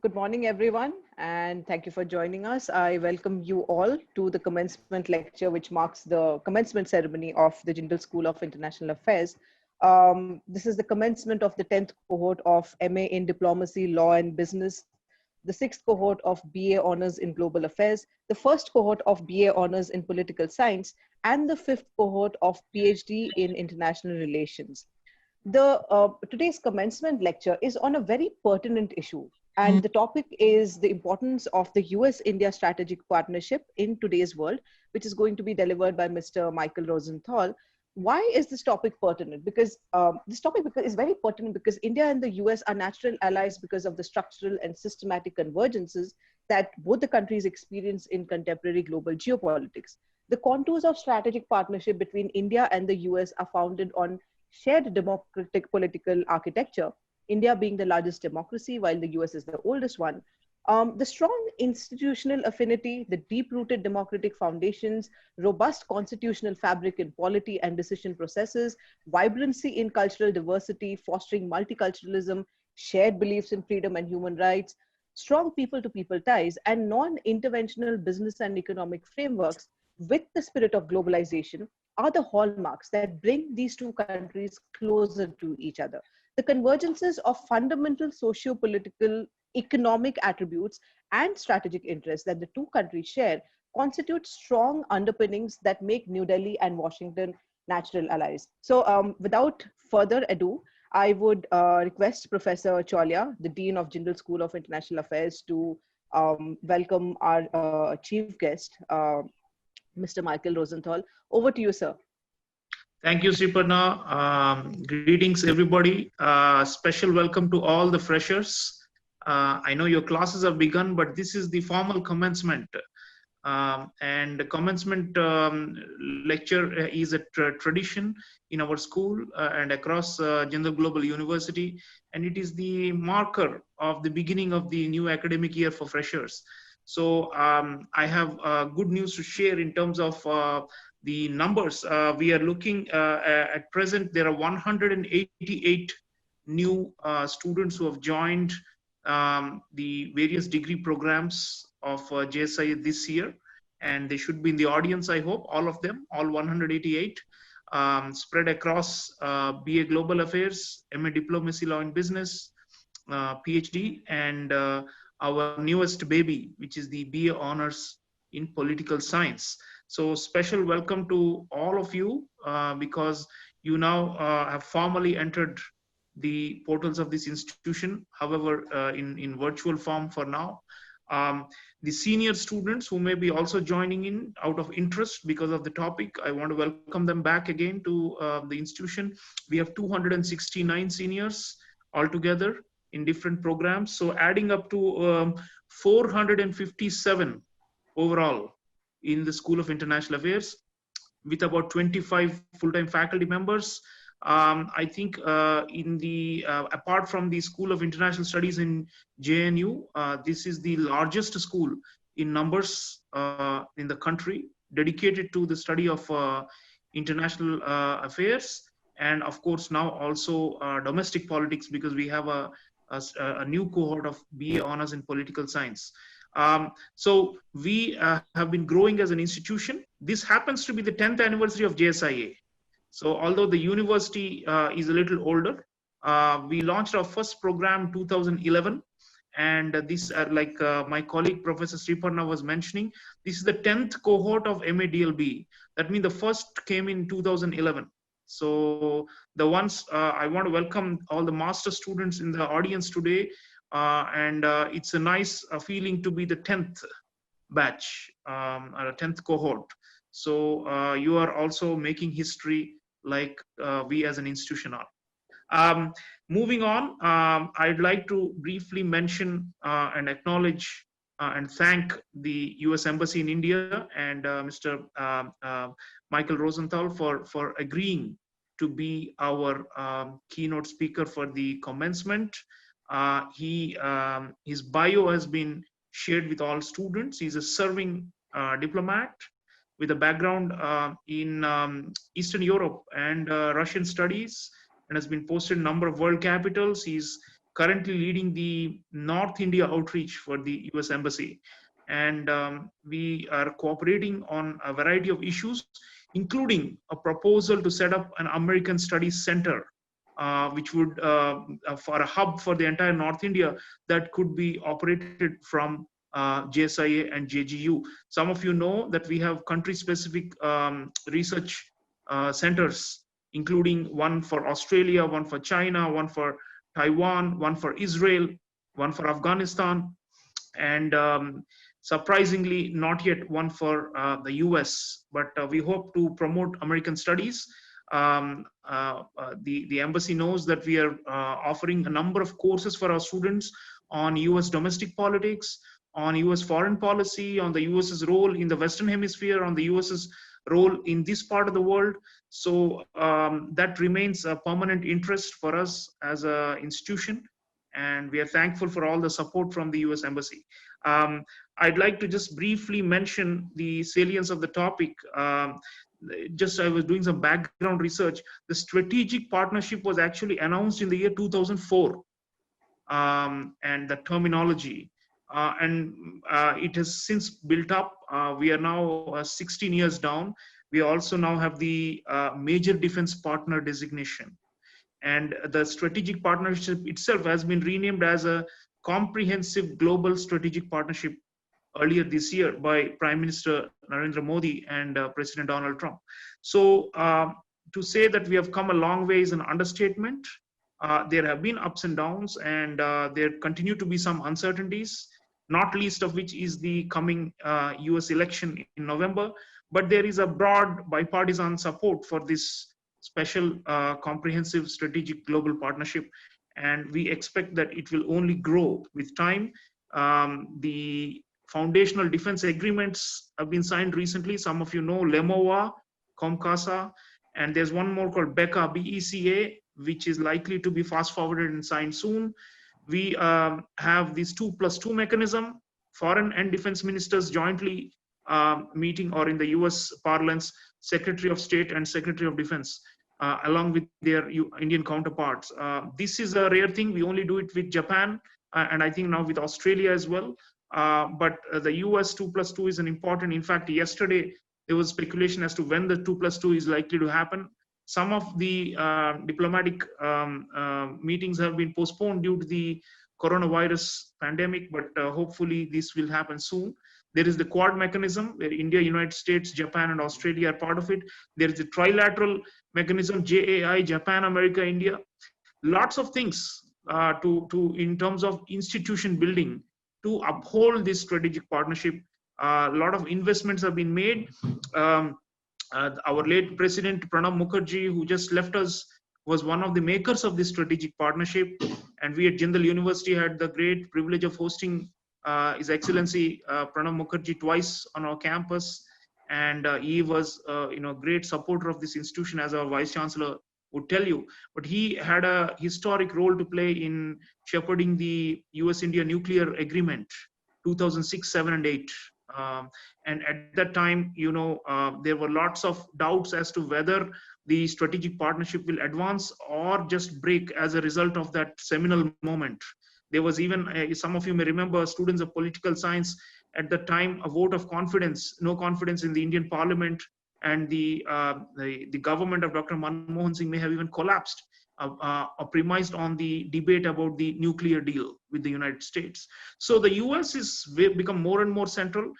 Good morning, everyone, and thank you for joining us. I welcome you all to the commencement lecture, which marks the commencement ceremony of the Jindal School of International Affairs. This is the commencement of the 10th cohort of MA in Diplomacy, Law and Business, the 6th cohort of BA Honors in Global Affairs, the first cohort of BA Honors in Political Science, and the 5th cohort of PhD in International Relations. Today's commencement lecture is on a very pertinent issue, and the topic is the importance of the US-India strategic partnership in today's world, which is going to be delivered by Mr. Michael Rosenthal. Why is this topic pertinent? Because is very pertinent because India and the US are natural allies because of the structural and systematic convergences that both the countries experience in contemporary global geopolitics. The contours of strategic partnership between India and the US are founded on shared democratic political architecture, India being the largest democracy, while the US is the oldest one. The strong institutional affinity, the deep rooted democratic foundations, robust constitutional fabric in polity and decision processes, vibrancy in cultural diversity, fostering multiculturalism, shared beliefs in freedom and human rights, strong people to people ties, and non interventional business and economic frameworks with the spirit of globalization are the hallmarks that bring these two countries closer to each other. The convergences of fundamental socio-political, economic attributes and strategic interests that the two countries share constitute strong underpinnings that make New Delhi and Washington natural allies. So without further ado, I would request Professor Cholia, the Dean of Jindal School of International Affairs, to welcome our chief guest, Mr. Michael Rosenthal. Over to you, sir. Thank you, Sriparna. Greetings, everybody. Special welcome to all the freshers. I know your classes have begun, but this is the formal commencement. And the commencement lecture is a tradition in our school and across Jindal Global University. And it is the marker of the beginning of the new academic year for freshers. So I have good news to share in terms of the numbers. We are looking at present, there are 188 new students who have joined the various degree programs of JSIA this year. And they should be in the audience, I hope, all of them, all 188, spread across BA Global Affairs, MA Diplomacy, Law and Business, PhD, and our newest baby, which is the BA Honors in Political Science. So special welcome to all of you because you now have formally entered the portals of this institution, however, in virtual form for now. The senior students who may be also joining in out of interest because of the topic, I want to welcome them back again to the institution. We have 269 seniors altogether in different programs. So adding up to 457 overall in the School of International Affairs with about 25 full-time faculty members. I think in the apart from the School of International Studies in JNU, this is the largest school in numbers in the country dedicated to the study of international affairs, and of course now also domestic politics, because we have a new cohort of BA Honors in Political Science. So we have been growing as an institution. This happens to be the 10th anniversary of JSIA. So although the university is a little older, we launched our first program 2011. And this, like my colleague, Professor Sriparna was mentioning, this is the 10th cohort of MADLB. That means the first came in 2011. So the ones, I want to welcome all the master students in the audience today. And it's a nice feeling to be the 10th batch, or a 10th cohort. So you are also making history like we as an institution are. Moving on, I'd like to briefly mention and acknowledge and thank the US Embassy in India and Mr. Michael Rosenthal for agreeing to be our keynote speaker for the commencement. His bio has been shared with all students. He's a serving diplomat with a background in Eastern Europe and Russian studies, and has been posted in a number of world capitals. He's currently leading the North India outreach for the US Embassy. And we are cooperating on a variety of issues, including a proposal to set up an American Studies Center, which would, for a hub for the entire North India that could be operated from JSIA and JGU. Some of you know that we have country-specific research centers, including one for Australia, one for China, one for Taiwan, one for Israel, one for Afghanistan, and surprisingly, not yet one for the US. But we hope to promote American studies. The embassy knows that we are offering a number of courses for our students on US domestic politics, on US foreign policy, on the US's role in the Western Hemisphere, on the US's role in this part of the world. So that remains a permanent interest for us as an institution, and we are thankful for all the support from the US Embassy. I'd like to just briefly mention the salience of the topic. Just I was doing some background research. The strategic partnership was actually announced in the year 2004, and the terminology. It has since built up. We are now 16 years down. We also now have the major defense partner designation. And the strategic partnership itself has been renamed as a comprehensive global strategic partnership earlier this year by Prime Minister Narendra Modi and President Donald Trump. So to say that we have come a long way is an understatement. There have been ups and downs, and there continue to be some uncertainties, not least of which is the coming US election in November. But there is a broad bipartisan support for this special comprehensive strategic global partnership, and we expect that it will only grow with time. The foundational defense agreements have been signed recently. Some of you know LEMOA, COMCASA, and there's one more called BECA, BECA, which is likely to be fast forwarded and signed soon. We have this 2+2 mechanism, foreign and defense ministers jointly meeting, or in the US parlance, Secretary of State and Secretary of Defense, along with their Indian counterparts. This is a rare thing. We only do it with Japan, and I think now with Australia as well. But the US 2+2 is an important. In fact, yesterday there was speculation as to when the 2+2 is likely to happen. Some of the diplomatic meetings have been postponed due to the coronavirus pandemic, but hopefully this will happen soon. There is the Quad mechanism where India, United States, Japan, and Australia are part of it. There is the trilateral mechanism, JAI, Japan, America, India. Lots of things in terms of institution building to uphold this strategic partnership. A lot of investments have been made. Our late President Pranab Mukherjee, who just left us, was one of the makers of this strategic partnership. And we at Jindal University had the great privilege of hosting His Excellency Pranab Mukherjee twice on our campus. And he was a great supporter of this institution, as our Vice Chancellor would tell you. But he had a historic role to play in shepherding the US-India nuclear agreement, 2006, 7, and 8. And at that time, there were lots of doubts as to whether the strategic partnership will advance or just break as a result of that seminal moment. There was even, some of you may remember, students of political science at the time, a vote of confidence, no confidence in the Indian Parliament, and the government of Dr. Manmohan Singh may have even collapsed, premised on the debate about the nuclear deal with the United States. So the US has become more and more central,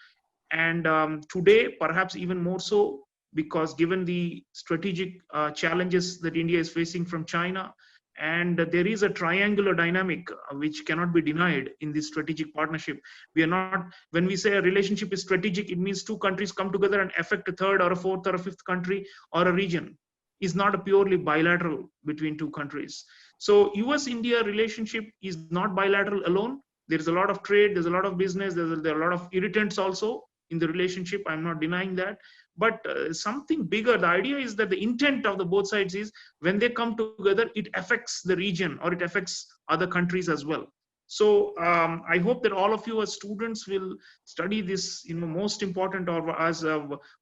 and today perhaps even more so, because given the strategic challenges that India is facing from China, and there is a triangular dynamic which cannot be denied in this strategic partnership. We are not, when we say a relationship is strategic, it means two countries come together and affect a third or a fourth or a fifth country or a region. It's not a purely bilateral between two countries. So US-India relationship is not bilateral alone. There's a lot of trade, there's a lot of business, there are a lot of irritants also in the relationship. I'm not denying that. But something bigger, the idea is that the intent of the both sides is when they come together, it affects the region or it affects other countries as well. So I hope that all of you as students will study this, most important, or as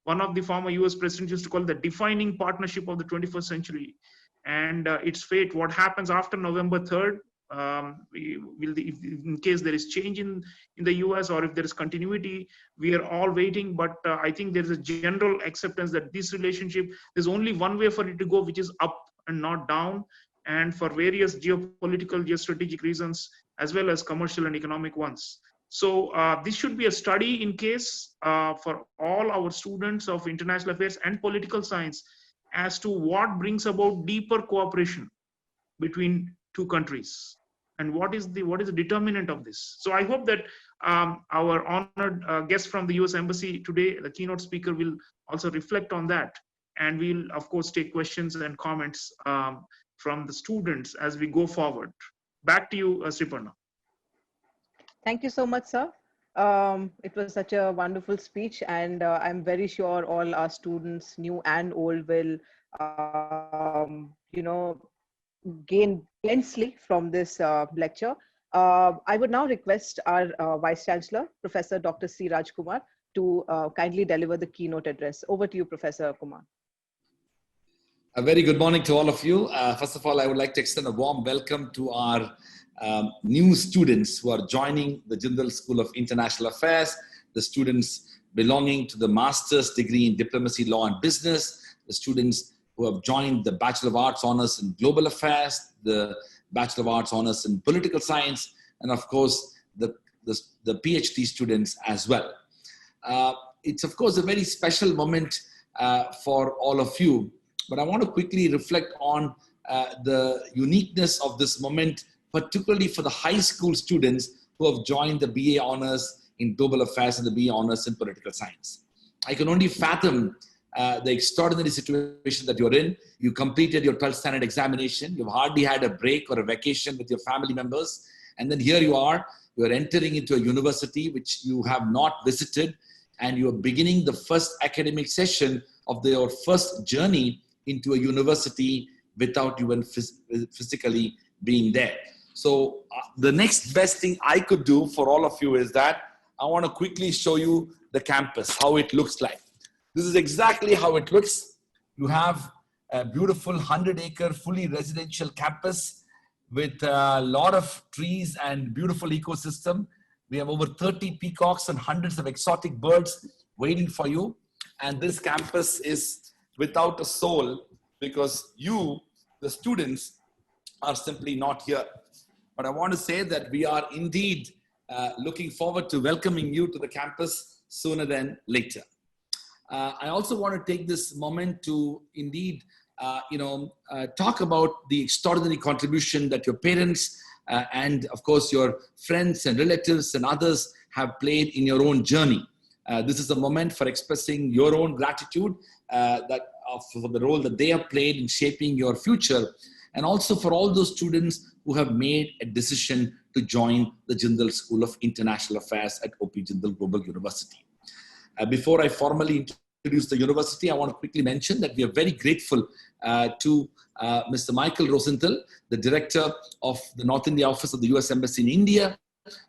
one of the former US presidents used to call, the defining partnership of the 21st century. And its fate, what happens after November 3rd, In case there is change in the US, or if there is continuity, we are all waiting. But I think there is a general acceptance that this relationship, there's only one way for it to go, which is up and not down. And for various geopolitical, geostrategic reasons, as well as commercial and economic ones. So this should be a study in case for all our students of international affairs and political science as to what brings about deeper cooperation between two countries, and what is the determinant of this. So I hope that our honored guest from the US Embassy today, the keynote speaker, will also reflect on that, and we'll of course take questions and comments from the students as we go forward. Back to you, Sriparna. Thank you so much, sir. It was such a wonderful speech, and I'm very sure all our students, new and old, will gain immensely from this lecture. I would now request our Vice Chancellor, Professor Dr. C. Rajkumar, to kindly deliver the keynote address. Over to you, Professor Kumar. A very good morning to all of you. First of all, I would like to extend a warm welcome to our new students who are joining the Jindal School of International Affairs, the students belonging to the Master's degree in Diplomacy, Law and Business, the students who have joined the Bachelor of Arts Honors in Global Affairs, the Bachelor of Arts Honors in Political Science, and of course, the PhD students as well. It's of course a very special moment for all of you, but I want to quickly reflect on the uniqueness of this moment, particularly for the high school students who have joined the BA Honors in Global Affairs and the BA Honors in Political Science. I can only fathom the extraordinary situation that you're in. You completed your 12th standard examination. You've hardly had a break or a vacation with your family members. And then here you are entering into a university which you have not visited, and you're beginning the first academic session of your first journey into a university without even physically being there. So the next best thing I could do for all of you is that I want to quickly show you the campus, how it looks like. This is exactly how it looks. You have a beautiful 100-acre fully residential campus with a lot of trees and beautiful ecosystem. We have over 30 peacocks and hundreds of exotic birds waiting for you. And this campus is without a soul because you, the students, are simply not here. But I want to say that we are indeed looking forward to welcoming you to the campus sooner than later. I also want to take this moment to indeed, talk about the extraordinary contribution that your parents and of course your friends and relatives and others have played in your own journey. This is a moment for expressing your own gratitude for the role that they have played in shaping your future, and also for all those students who have made a decision to join the Jindal School of International Affairs at OP Jindal Global University. Before I formally introduce the university, I want to quickly mention that we are very grateful to Mr. Michael Rosenthal, the director of the North India office of the US Embassy in India,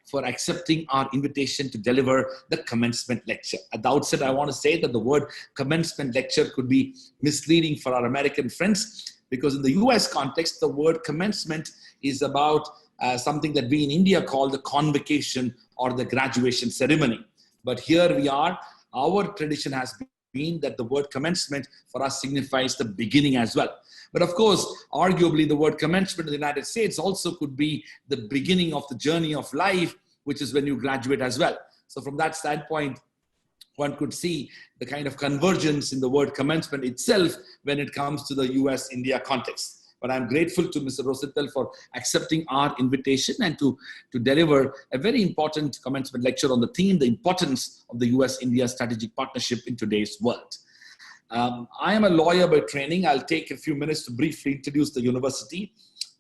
for accepting our invitation to deliver the commencement lecture. At the outset, I want to say that the word commencement lecture could be misleading for our American friends, because in the US context, the word commencement is about something that we in India call the convocation or the graduation ceremony. But here we are, our tradition has been that the word commencement for us signifies the beginning as well. But of course, arguably the word commencement in the United States also could be the beginning of the journey of life, which is when you graduate as well. So from that standpoint, one could see the kind of convergence in the word commencement itself when it comes to the US-India context. But I'm grateful to Mr. Rosenthal for accepting our invitation and to deliver a very important commencement lecture on the theme, the importance of the US-India strategic partnership in today's world. I am a lawyer by training. I'll take a few minutes to briefly introduce the university.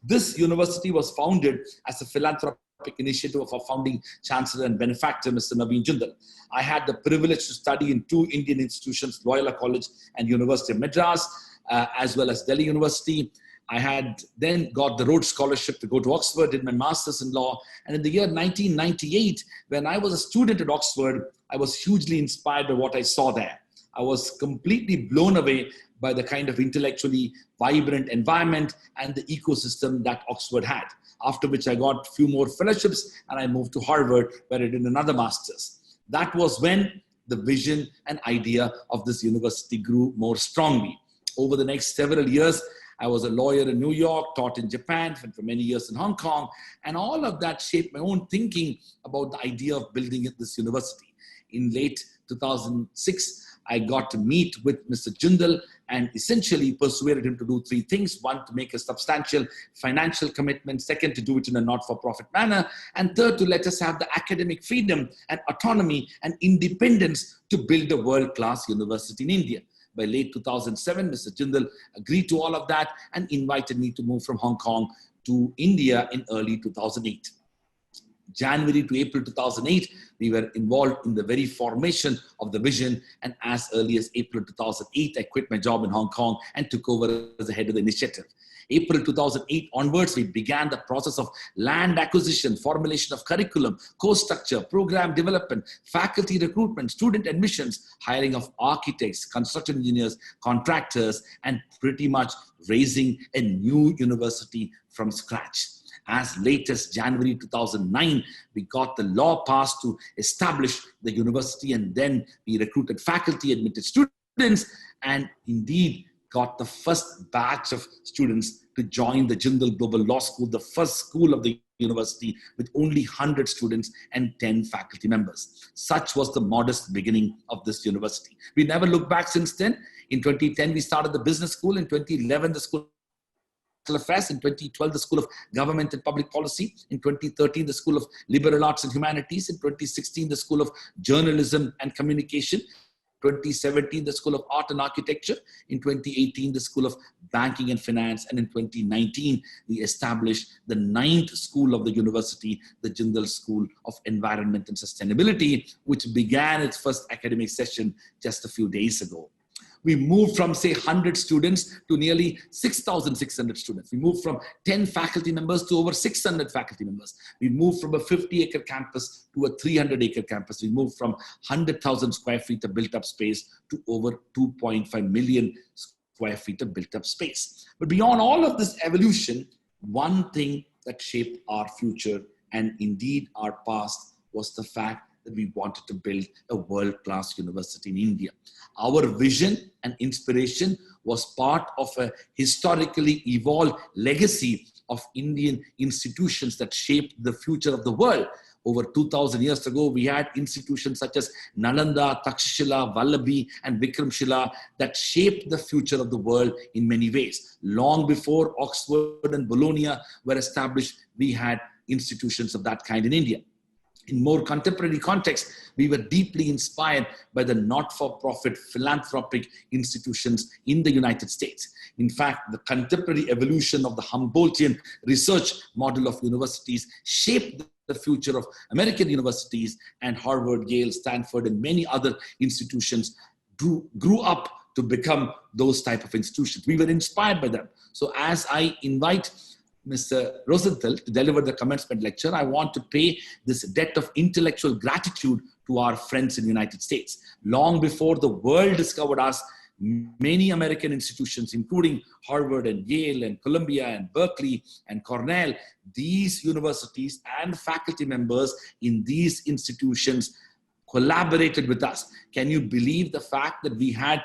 This university was founded as a philanthropic initiative of our founding chancellor and benefactor, Mr. Naveen Jindal. I had the privilege to study in two Indian institutions, Loyola College and University of Madras, as well as Delhi University. I had then got the Rhodes Scholarship to go to Oxford, did my master's in law. And in the year 1998, when I was a student at Oxford, I was hugely inspired by what I saw there. I was completely blown away by the kind of intellectually vibrant environment and the ecosystem that Oxford had. After which I got a few more fellowships and I moved to Harvard, where I did another master's. That was when the vision and idea of this university grew more strongly. Over the next several years, I was a lawyer in New York, taught in Japan, and for many years in Hong Kong. And all of that shaped my own thinking about the idea of building this university. In late 2006, I got to meet with Mr. Jindal and essentially persuaded him to do three things. One, to make a substantial financial commitment. Second, to do it in a not-for-profit manner. And third, to let us have the academic freedom and autonomy and independence to build a world-class university in India. By late 2007, Mr. Jindal agreed to all of that and invited me to move from Hong Kong to India in early 2008. January to April 2008, we were involved in the very formation of the vision. And as early as April 2008, I quit my job in Hong Kong and took over as the head of the initiative. April 2008 onwards, we began the process of land acquisition, formulation of curriculum, course structure, program development, faculty recruitment, student admissions, hiring of architects, construction engineers, contractors, and pretty much raising a new university from scratch. As late as January 2009, we got the law passed to establish the university, and then we recruited faculty, admitted students, and indeed got the first batch of students to join the Jindal Global Law School, the first school of the university with only 100 students and 10 faculty members. Such was the modest beginning of this university. We never looked back since then. In 2010, we started the business school. In 2011, the School of Affairs. In 2012, the School of Government and Public Policy. In 2013, the School of Liberal Arts and Humanities. In 2016, the School of Journalism and Communication. 2017, the School of Art and Architecture. In 2018, the School of Banking and Finance. And in 2019, we established the 9th school of the university, the Jindal School of Environment and Sustainability, which began its first academic session just a few days ago. We moved from, say, 100 students to nearly 6,600 students. We moved from 10 faculty members to over 600 faculty members. We moved from a 50-acre campus to a 300-acre campus. We moved from 100,000 square feet of built-up space to over 2.5 million square feet of built-up space. But beyond all of this evolution, one thing that shaped our future and indeed our past was the fact that we wanted to build a world-class university in India. Our vision and inspiration was part of a historically evolved legacy of Indian institutions that shaped the future of the world. Over 2,000 years ago, we had institutions such as Nalanda, Takshashila, Vallabhi, and Vikramshila that shaped the future of the world in many ways. Long before Oxford and Bologna were established, we had institutions of that kind in India. In more contemporary context, we were deeply inspired by the not-for-profit philanthropic institutions in the United States. In fact, the contemporary evolution of the Humboldtian research model of universities shaped the future of American universities, and Harvard, Yale, Stanford, and many other institutions grew up to become those type of institutions. We were inspired by them. So as I invite Mr. Rosenthal to deliver the commencement lecture, I want to pay this debt of intellectual gratitude to our friends in the United States. Long before the world discovered us, many American institutions, including Harvard and Yale and Columbia and Berkeley and Cornell, these universities and faculty members in these institutions collaborated with us. Can you believe the fact that we had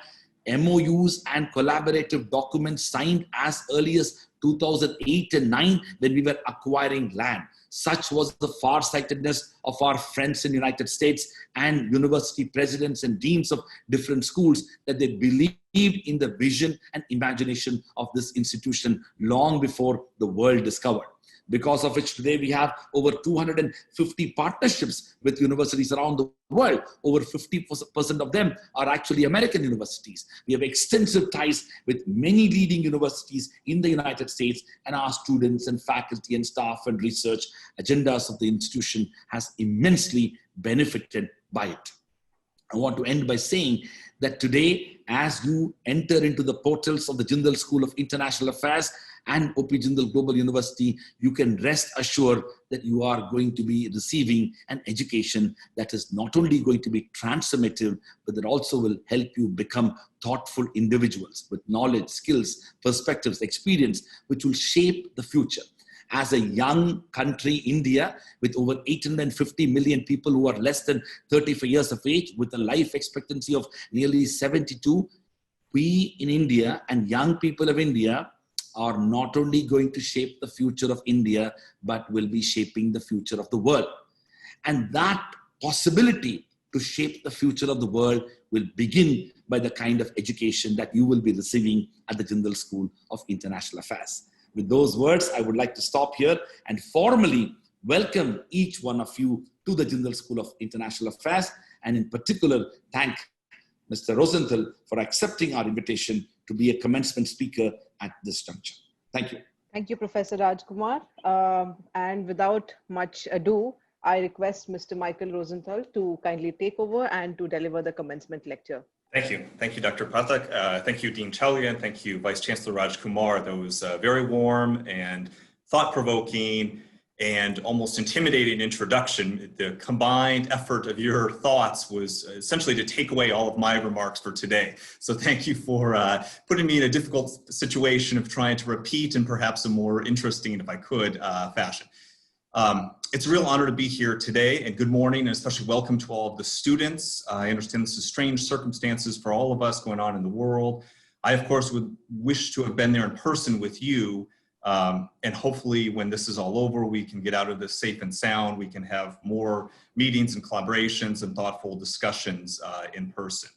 MOUs and collaborative documents signed as early as 2008 and 9 when we were acquiring land? Such was the farsightedness of our friends in the United States and university presidents and deans of different schools that they believed in the vision and imagination of this institution long before the world discovered. Because of which today we have over 250 partnerships with universities around the world. Over 50% of them are actually American universities. We have extensive ties with many leading universities in the United States, and our students and faculty and staff and research agendas of the institution has immensely benefited by it. I want to end by saying that today, as you enter into the portals of the Jindal School of International Affairs and OP Jindal Global University, you can rest assured that you are going to be receiving an education that is not only going to be transformative, but that also will help you become thoughtful individuals with knowledge, skills, perspectives, experience, which will shape the future. As a young country, India, with over 850 million people who are less than 35 years of age, with a life expectancy of nearly 72, we in India and young people of India are not only going to shape the future of India, but will be shaping the future of the world. And that possibility to shape the future of the world will begin by the kind of education that you will be receiving at the Jindal School of International Affairs. With those words, I would like to stop here and formally welcome each one of you to the Jindal School of International Affairs, and in particular, thank Mr. Rosenthal for accepting our invitation to be a commencement speaker at this juncture. Thank you. Thank you, Professor Rajkumar. And without much ado, I request Mr. Michael Rosenthal to kindly take over and to deliver the commencement lecture. Thank you. Thank you, Dr. Pathak. Thank you, Dean Chalia, and thank you, Vice Chancellor Rajkumar. That was very warm and thought-provoking and almost intimidating introduction. The combined effort of your thoughts was essentially to take away all of my remarks for today. So thank you for putting me in a difficult situation of trying to repeat in perhaps a more interesting, if I could, fashion. It's a real honor to be here today, and good morning, and especially welcome to all of the students. I understand this is strange circumstances for all of us going on in the world. I, of course, would wish to have been there in person with you, and hopefully when this is all over, we can get out of this safe and sound. We can have more meetings and collaborations and thoughtful discussions in person.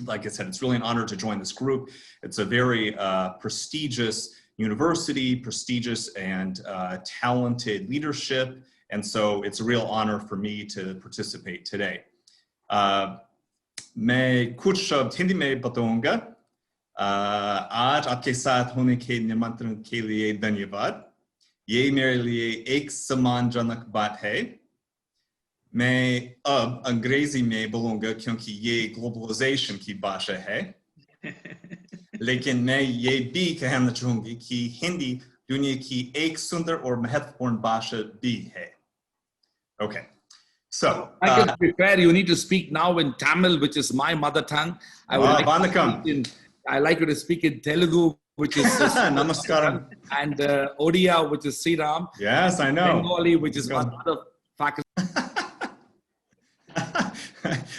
Like I said, it's really an honor to join this group. It's a very prestigious university, prestigious and talented leadership. And so it's a real honor for me to participate today. मैं कुछ शब्द हिंदी में बताऊंगा। आज आपके साथ होने के निमंत्रण के लिए धन्यवाद। ये मेरे लिए एक सम्मानजनक बात है। मैं अब अंग्रेजी में बोलूंगा क्योंकि ये ग्लोबलाइजेशन की भाषा है। लेकिन मैं ये भी कहना चाहूंगी कि हिंदी दुनिया की एक सुंदर और महत्वपूर्ण भाषा भी है। Okay, so I can prepare. You need to speak now in Tamil, which is my mother tongue. I like you to speak in Telugu, which is Namaskaram, and Odia, which is Sri Ram. Yes, I know. Bengali, which is my mother.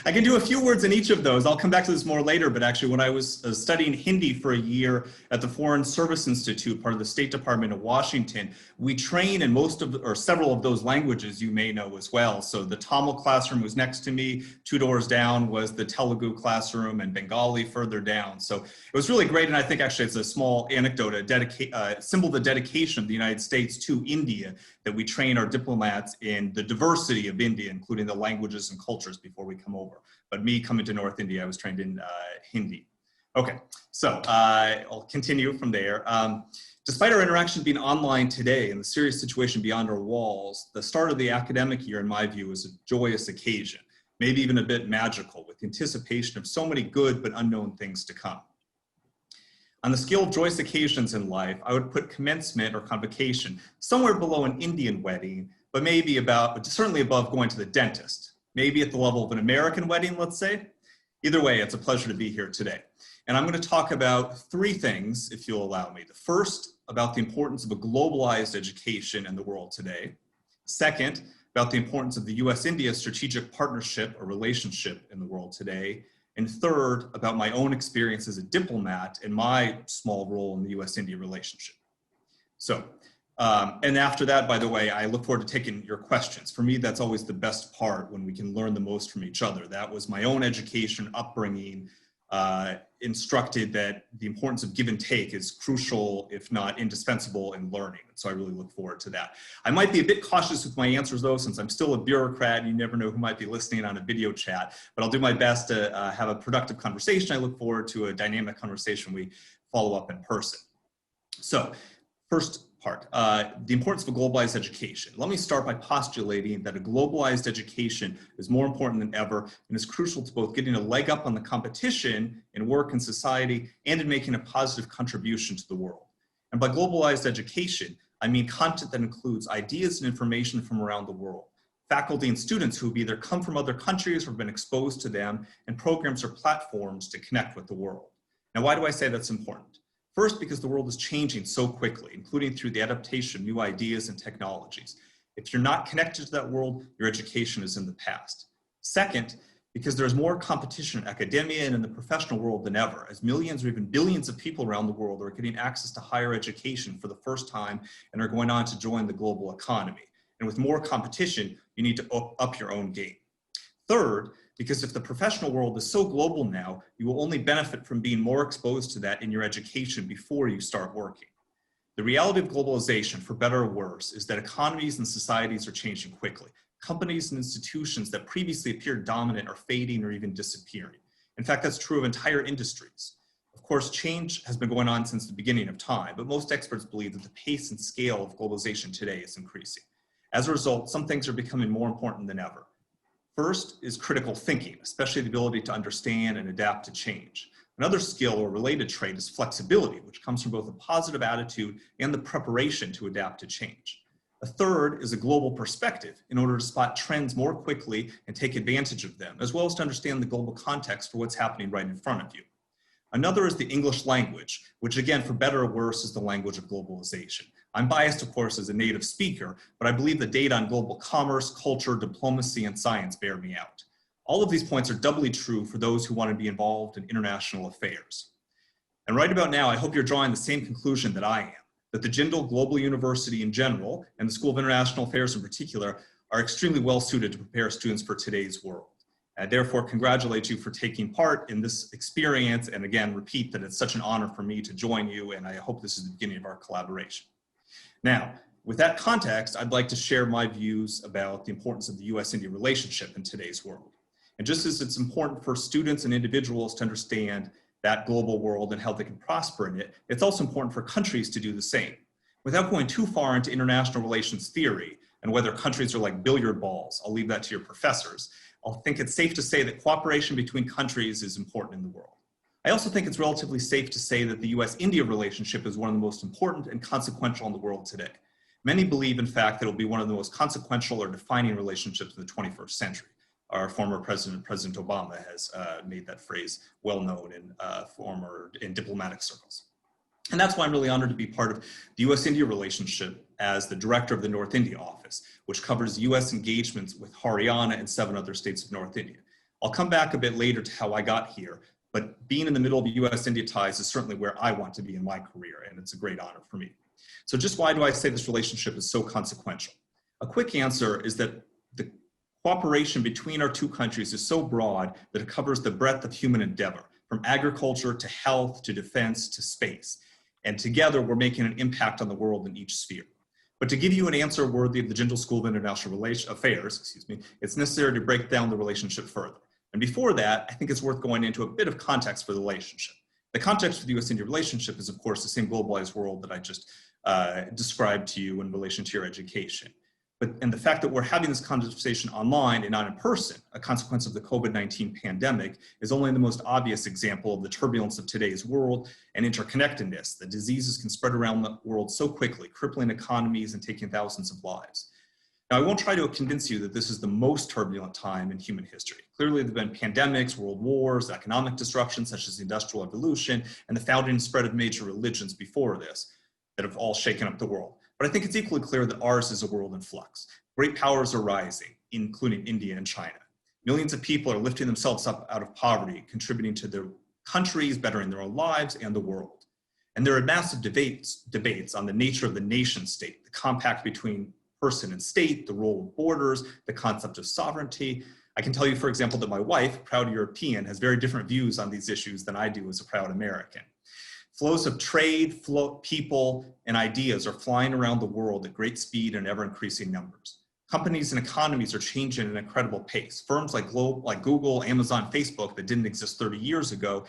I can do a few words in each of those. I'll come back to this more later, but actually when I was studying Hindi for a year at the Foreign Service Institute, part of the State Department of Washington, we train in most of, or several of those languages you may know as well. So the Tamil classroom was next to me, 2 doors down was the Telugu classroom, and Bengali further down. So it was really great, and I think actually it's a small anecdote, a symbol of the dedication of the United States to India, that we train our diplomats in the diversity of India, including the languages and cultures before we come over. But me coming to North India, I was trained in Hindi. Okay, so I'll continue from there. Despite our interaction being online today and the serious situation beyond our walls, the start of the academic year, in my view, is a joyous occasion, maybe even a bit magical, with anticipation of so many good but unknown things to come. On the scale of joyous occasions in life, I would put commencement or convocation somewhere below an Indian wedding, but maybe certainly above going to the dentist. Maybe at the level of an American wedding, let's say. Either way, it's a pleasure to be here today. And I'm going to talk about 3 things, if you'll allow me. The first, about the importance of a globalized education in the world today. Second, about the importance of the US-India strategic partnership or relationship in the world today. And third, about my own experience as a diplomat and my small role in the US-India relationship. So, and after that, by the way, I look forward to taking your questions. For me, that's always the best part, when we can learn the most from each other. That was my own education, upbringing, instructed that the importance of give and take is crucial, if not indispensable, in learning. And so I really look forward to that. I might be a bit cautious with my answers though, since I'm still a bureaucrat. You never know who might be listening on a video chat, but I'll do my best to have a productive conversation. I look forward to a dynamic conversation we follow up in person. So first part, the importance of a globalized education. Let me start by postulating that a globalized education is more important than ever and is crucial to both getting a leg up on the competition in work and society and in making a positive contribution to the world. And by globalized education, I mean content that includes ideas and information from around the world, faculty and students who have either come from other countries or have been exposed to them, and programs or platforms to connect with the world. Now, why do I say that's important? First, because the world is changing so quickly, including through the adaptation of new ideas and technologies. If you're not connected to that world, your education is in the past. Second, because there's more competition in academia and in the professional world than ever, as millions or even billions of people around the world are getting access to higher education for the first time and are going on to join the global economy. And with more competition, you need to up your own game. Third, because if the professional world is so global now, you will only benefit from being more exposed to that in your education before you start working. The reality of globalization, for better or worse, is that economies and societies are changing quickly. Companies and institutions that previously appeared dominant are fading or even disappearing. In fact, that's true of entire industries. Of course, change has been going on since the beginning of time, but most experts believe that the pace and scale of globalization today is increasing. As a result, some things are becoming more important than ever. First is critical thinking, especially the ability to understand and adapt to change. Another skill or related trait is flexibility, which comes from both a positive attitude and the preparation to adapt to change. A third is a global perspective in order to spot trends more quickly and take advantage of them, as well as to understand the global context for what's happening right in front of you. Another is the English language, which again, for better or worse, is the language of globalization. I'm biased, of course, as a native speaker, but I believe the data on global commerce, culture, diplomacy, and science bear me out. All of these points are doubly true for those who want to be involved in international affairs. And right about now, I hope you're drawing the same conclusion that I am, that the Jindal Global University in general, and the School of International Affairs in particular, are extremely well suited to prepare students for today's world. I therefore congratulate you for taking part in this experience, and again, repeat that it's such an honor for me to join you, and I hope this is the beginning of our collaboration. Now, with that context, I'd like to share my views about the importance of the US-India relationship in today's world. And just as it's important for students and individuals to understand that global world and how they can prosper in it, it's also important for countries to do the same. Without going too far into international relations theory and whether countries are like billiard balls, I'll leave that to your professors, I think it's safe to say that cooperation between countries is important in the world. I also think it's relatively safe to say that the US-India relationship is one of the most important and consequential in the world today. Many believe, in fact, that it will be one of the most consequential or defining relationships of the 21st century. Our former president, President Obama, has made that phrase well known in diplomatic circles. And that's why I'm really honored to be part of the US-India relationship as the director of the North India office, which covers US engagements with Haryana and 7 other states of North India. I'll come back a bit later to how I got here, but being in the middle of US-India ties is certainly where I want to be in my career, and it's a great honor for me. So just why do I say this relationship is so consequential? A quick answer is that the cooperation between our two countries is so broad that it covers the breadth of human endeavor, from agriculture to health to defense to space. And together we're making an impact on the world in each sphere. But to give you an answer worthy of the Jindal School of International Affairs, it's necessary to break down the relationship further. And before that, I think it's worth going into a bit of context for the relationship. The context for the US-India relationship is, of course, the same globalized world that I just described to you in relation to your education. And the fact that we're having this conversation online and not in person, a consequence of the COVID-19 pandemic, is only the most obvious example of the turbulence of today's world and interconnectedness. The diseases can spread around the world so quickly, crippling economies and taking thousands of lives. Now, I won't try to convince you that this is the most turbulent time in human history. Clearly, there have been pandemics, world wars, economic disruptions such as the Industrial Revolution, and the founding and spread of major religions before this that have all shaken up the world. But I think it's equally clear that ours is a world in flux. Great powers are rising, including India and China. Millions of people are lifting themselves up out of poverty, contributing to their countries, bettering their own lives and the world. And there are massive debates on the nature of the nation state, the compact between person and state, the role of borders, the concept of sovereignty. I can tell you, for example, that my wife, a proud European, has very different views on these issues than I do as a proud American. Flows of trade, people, and ideas are flying around the world at great speed and ever-increasing numbers. Companies and economies are changing at an incredible pace. Firms like Google, Amazon, Facebook that didn't exist 30 years ago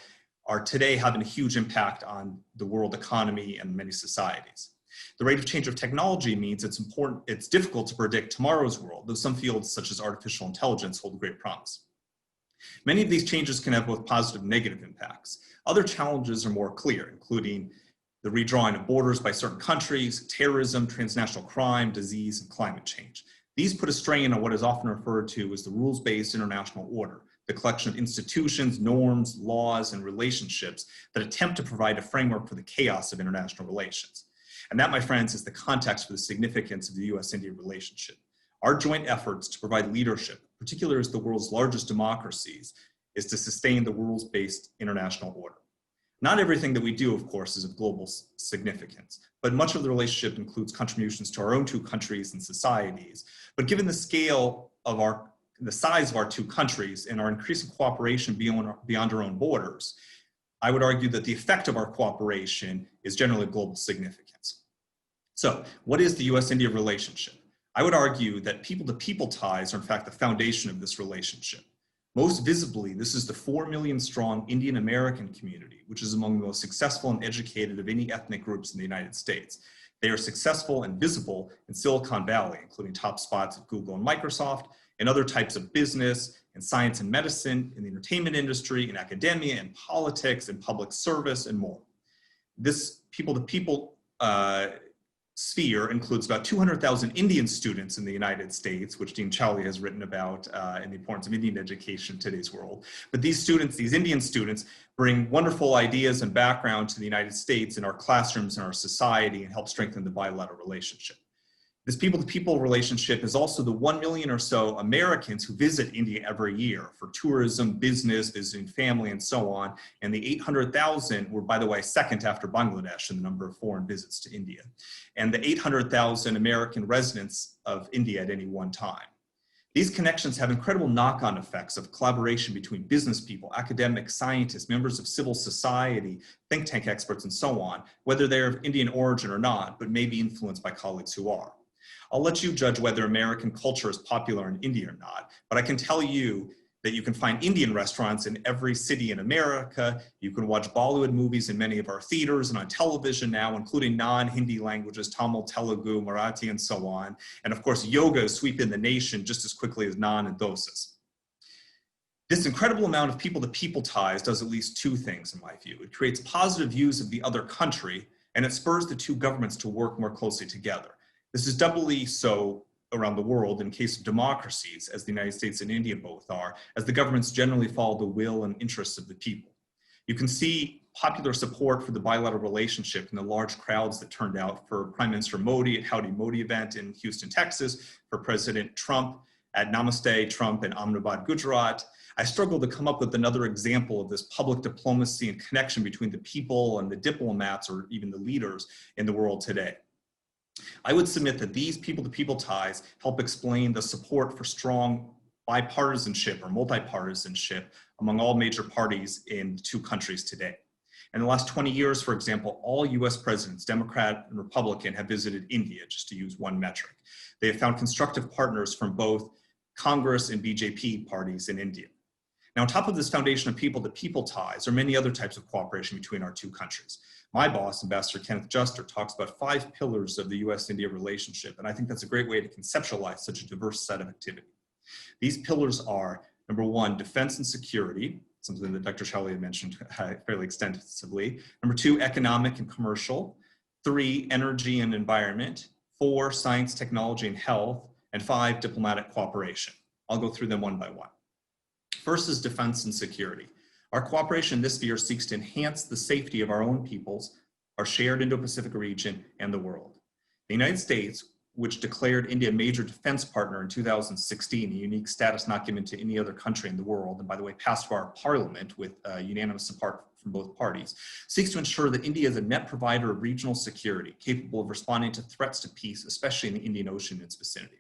are today having a huge impact on the world economy and many societies. The rate of change of technology means it's difficult to predict tomorrow's world, though some fields such as artificial intelligence hold great promise. Many of these changes can have both positive and negative impacts. Other challenges are more clear, including the redrawing of borders by certain countries, terrorism, transnational crime, disease, and climate change. These put a strain on what is often referred to as the rules-based international order, the collection of institutions, norms, laws, and relationships that attempt to provide a framework for the chaos of international relations. And that, my friends, is the context for the significance of the US-India relationship. Our joint efforts to provide leadership, particularly as the world's largest democracies, is to sustain the rules-based international order. Not everything that we do, of course, is of global significance, but much of the relationship includes contributions to our own two countries and societies. But given the scale of the size of our two countries and our increasing cooperation beyond our own borders, I would argue that the effect of our cooperation is generally of global significance. So, what is the US-India relationship? I would argue that people-to-people ties are in fact the foundation of this relationship. Most visibly, this is the 4 million strong Indian American community, which is among the most successful and educated of any ethnic groups in the United States. They are successful and visible in Silicon Valley, including top spots at Google and Microsoft, and other types of business, and science and medicine, in the entertainment industry, in academia, and politics, and public service, and more. This people-to-people sphere includes about 200,000 Indian students in the United States, which Dean Chawley has written about in the importance of Indian education in today's world. But these Indian students, bring wonderful ideas and background to the United States in our classrooms and our society and help strengthen the bilateral relationship. This people-to-people relationship is also the 1 million or so Americans who visit India every year for tourism, business, visiting family, and so on. And the 800,000 were, by the way, second after Bangladesh in the number of foreign visits to India. And the 800,000 American residents of India at any one time. These connections have incredible knock-on effects of collaboration between business people, academics, scientists, members of civil society, think tank experts, and so on, whether they're of Indian origin or not, but may be influenced by colleagues who are. I'll let you judge whether American culture is popular in India or not, but I can tell you that you can find Indian restaurants in every city in America. You can watch Bollywood movies in many of our theaters and on television now, including non-Hindi languages, Tamil, Telugu, Marathi, and so on. And of course, yoga is sweeping the nation just as quickly as naan and dosas. This incredible amount of people-to-people ties does at least two things in my view. It creates positive views of the other country, and it spurs the two governments to work more closely together. This is doubly so around the world in case of democracies, as the United States and India both are, as the governments generally follow the will and interests of the people. You can see popular support for the bilateral relationship in the large crowds that turned out for Prime Minister Modi at Howdy Modi event in Houston, Texas, for President Trump at Namaste Trump in Ahmedabad, Gujarat. I struggle to come up with another example of this public diplomacy and connection between the people and the diplomats or even the leaders in the world today. I would submit that these people-to-people ties help explain the support for strong bipartisanship or multipartisanship among all major parties in two countries today. In the last 20 years, for example, all US presidents, Democrat and Republican, have visited India, just to use one metric. They have found constructive partners from both Congress and BJP parties in India. Now, on top of this foundation of people-to-people ties, are many other types of cooperation between our two countries. My boss, Ambassador Kenneth Juster, talks about 5 pillars of the US-India relationship, and I think that's a great way to conceptualize such a diverse set of activity. These pillars are, number 1, defense and security, something that Dr. Chawley had mentioned fairly extensively. Number 2, economic and commercial. 3, energy and environment. 4, science, technology, and health. And 5, diplomatic cooperation. I'll go through them one by one. First is defense and security. Our cooperation in this sphere seeks to enhance the safety of our own peoples, our shared Indo-Pacific region, and the world. The United States, which declared India a major defense partner in 2016, a unique status not given to any other country in the world, and by the way, passed through our parliament with unanimous support from both parties, seeks to ensure that India is a net provider of regional security, capable of responding to threats to peace, especially in the Indian Ocean and its vicinity.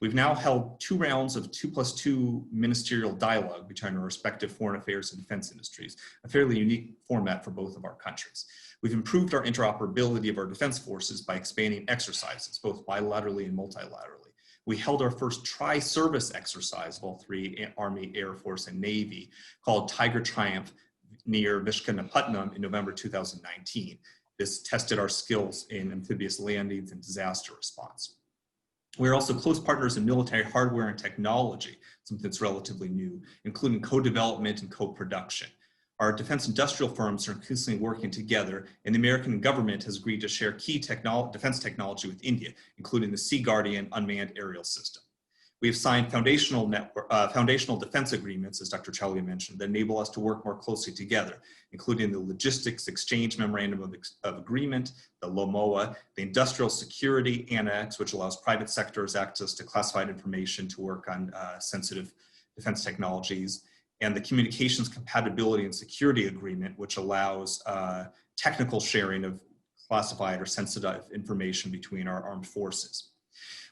We've now held 2 rounds of 2+2 ministerial dialogue between our respective foreign affairs and defense industries, a fairly unique format for both of our countries. We've improved our interoperability of our defense forces by expanding exercises, both bilaterally and multilaterally. We held our first tri-service exercise of all 3, Army, Air Force, and Navy, called Tiger Triumph near Vishakhapatnam in November 2019. This tested our skills in amphibious landings and disaster response. We're also close partners in military hardware and technology, something that's relatively new, including co-development and co-production. Our defense industrial firms are increasingly working together, and the American government has agreed to share key defense technology with India, including the Sea Guardian unmanned aerial system. We have signed foundational defense agreements, as Dr. Chowley mentioned, that enable us to work more closely together, including the Logistics Exchange Memorandum of Agreement, the LOMOA, the Industrial Security Annex, which allows private sectors access to classified information to work on sensitive defense technologies, and the Communications Compatibility and Security Agreement, which allows technical sharing of classified or sensitive information between our armed forces.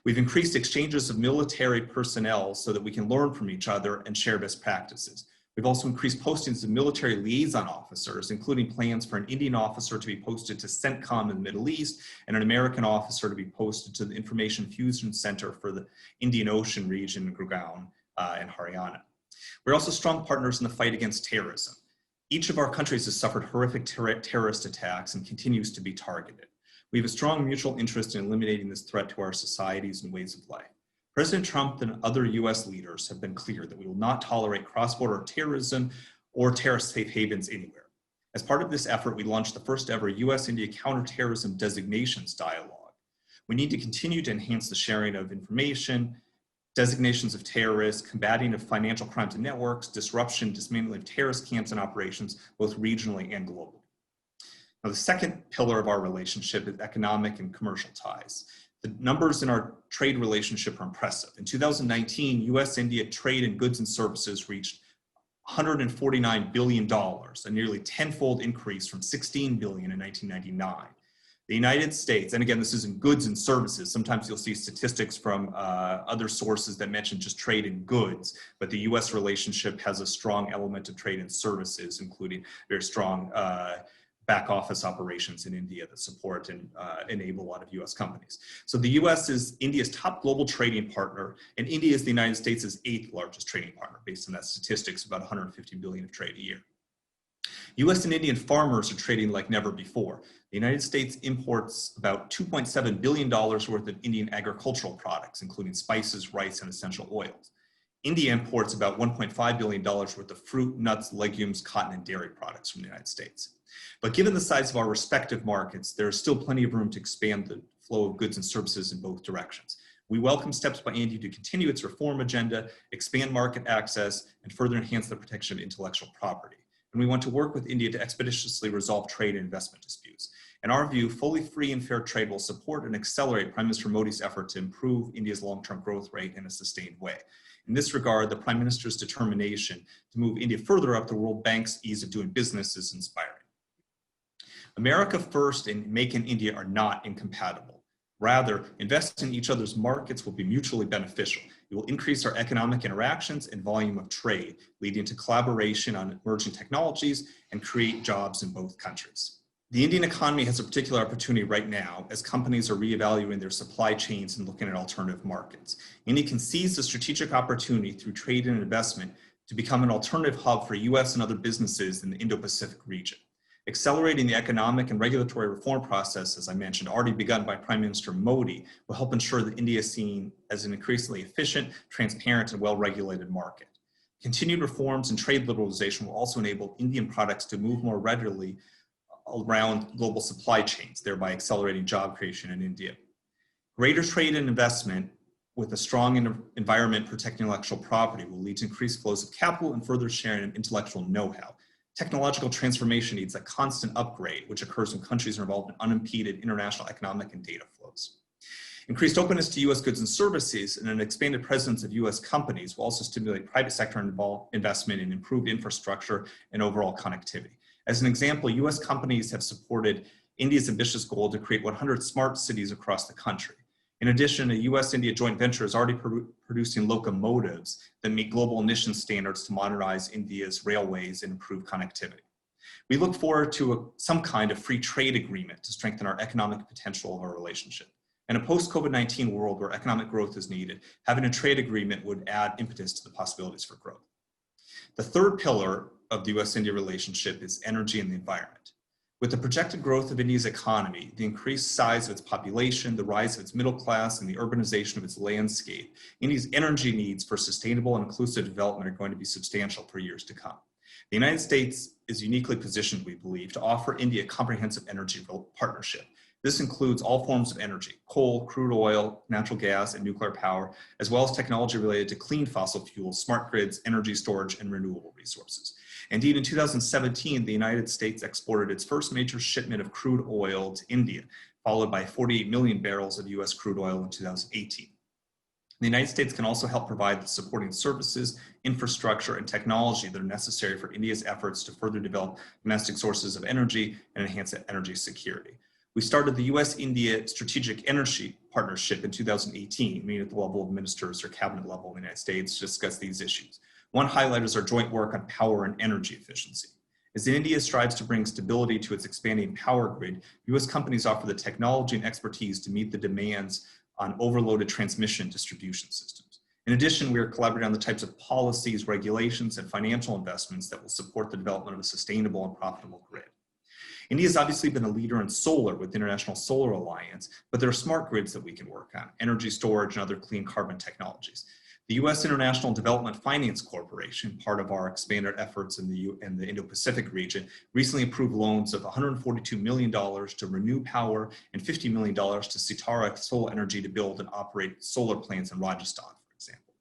We've increased exchanges of military personnel so that we can learn from each other and share best practices. We've also increased postings of military liaison officers, including plans for an Indian officer to be posted to CENTCOM in the Middle East and an American officer to be posted to the Information Fusion Center for the Indian Ocean region in Gurgaon and Haryana. We're also strong partners in the fight against terrorism. Each of our countries has suffered horrific terrorist attacks and continues to be targeted. We have a strong mutual interest in eliminating this threat to our societies and ways of life. President Trump and other US leaders have been clear that we will not tolerate cross-border terrorism or terrorist safe havens anywhere. As part of this effort, we launched the first ever US-India counterterrorism designations dialogue. We need to continue to enhance the sharing of information, designations of terrorists, combating of financial crimes and networks, disruption, dismantling of terrorist camps and operations, both regionally and globally. Now, the second pillar of our relationship is economic and commercial ties. The numbers in our trade relationship are impressive. In 2019, US-India trade in goods and services reached $149 billion, a nearly tenfold increase from $16 billion in 1999. The United States, and again, this is in goods and services. Sometimes you'll see statistics from other sources that mention just trade in goods, but the US relationship has a strong element of trade in services, including very strong back office operations in India that support and enable a lot of US companies. So the US is India's top global trading partner, and India is the United States' 8th largest trading partner, based on that statistics, about 150 billion of trade a year. US and Indian farmers are trading like never before. The United States imports about $2.7 billion worth of Indian agricultural products, including spices, rice, and essential oils. India imports about $1.5 billion worth of fruit, nuts, legumes, cotton, and dairy products from the United States. But given the size of our respective markets, there is still plenty of room to expand the flow of goods and services in both directions. We welcome steps by India to continue its reform agenda, expand market access, and further enhance the protection of intellectual property. And we want to work with India to expeditiously resolve trade and investment disputes. In our view, fully free and fair trade will support and accelerate Prime Minister Modi's effort to improve India's long-term growth rate in a sustained way. In this regard, the Prime Minister's determination to move India further up the World Bank's ease of doing business is inspiring. America First and Make in India are not incompatible. Rather, investing in each other's markets will be mutually beneficial. It will increase our economic interactions and volume of trade, leading to collaboration on emerging technologies and create jobs in both countries. The Indian economy has a particular opportunity right now as companies are reevaluating their supply chains and looking at alternative markets. India can seize the strategic opportunity through trade and investment to become an alternative hub for US and other businesses in the Indo-Pacific region. Accelerating the economic and regulatory reform process, as I mentioned, already begun by Prime Minister Modi, will help ensure that India is seen as an increasingly efficient, transparent, and well-regulated market. Continued reforms and trade liberalization will also enable Indian products to move more readily around global supply chains, thereby accelerating job creation in India. Greater trade and investment with a strong environment protecting intellectual property will lead to increased flows of capital and further sharing of intellectual know-how. Technological transformation needs a constant upgrade, which occurs when countries are involved in unimpeded international economic and data flows. Increased openness to US goods and services and an expanded presence of US companies will also stimulate private sector investment in improved infrastructure and overall connectivity. As an example, US companies have supported India's ambitious goal to create 100 smart cities across the country. In addition, a US-India joint venture is already producing locomotives that meet global emission standards to modernize India's railways and improve connectivity. We look forward to some kind of free trade agreement to strengthen our economic potential of our relationship. In a post-COVID-19 world where economic growth is needed, having a trade agreement would add impetus to the possibilities for growth. The third pillar of the US-India relationship is energy and the environment. With the projected growth of India's economy, the increased size of its population, the rise of its middle class, and the urbanization of its landscape, India's energy needs for sustainable and inclusive development are going to be substantial for years to come. The United States is uniquely positioned, we believe, to offer India a comprehensive energy partnership. This includes all forms of energy: coal, crude oil, natural gas, and nuclear power, as well as technology related to clean fossil fuels, smart grids, energy storage, and renewable resources. Indeed, in 2017, the United States exported its first major shipment of crude oil to India, followed by 48 million barrels of US crude oil in 2018. The United States can also help provide the supporting services, infrastructure, and technology that are necessary for India's efforts to further develop domestic sources of energy and enhance energy security. We started the US-India Strategic Energy Partnership in 2018, meeting at the level of ministers or cabinet level in the United States to discuss these issues. One highlight is our joint work on power and energy efficiency. As India strives to bring stability to its expanding power grid, US companies offer the technology and expertise to meet the demands on overloaded transmission distribution systems. In addition, we are collaborating on the types of policies, regulations, and financial investments that will support the development of a sustainable and profitable grid. India has obviously been a leader in solar with the International Solar Alliance, but there are smart grids that we can work on: energy storage and other clean carbon technologies. The U.S. International Development Finance Corporation, part of our expanded efforts in the Indo-Pacific region, recently approved loans of $142 million to Renew Power and $50 million to Sitara Solar Energy to build and operate solar plants in Rajasthan, for example.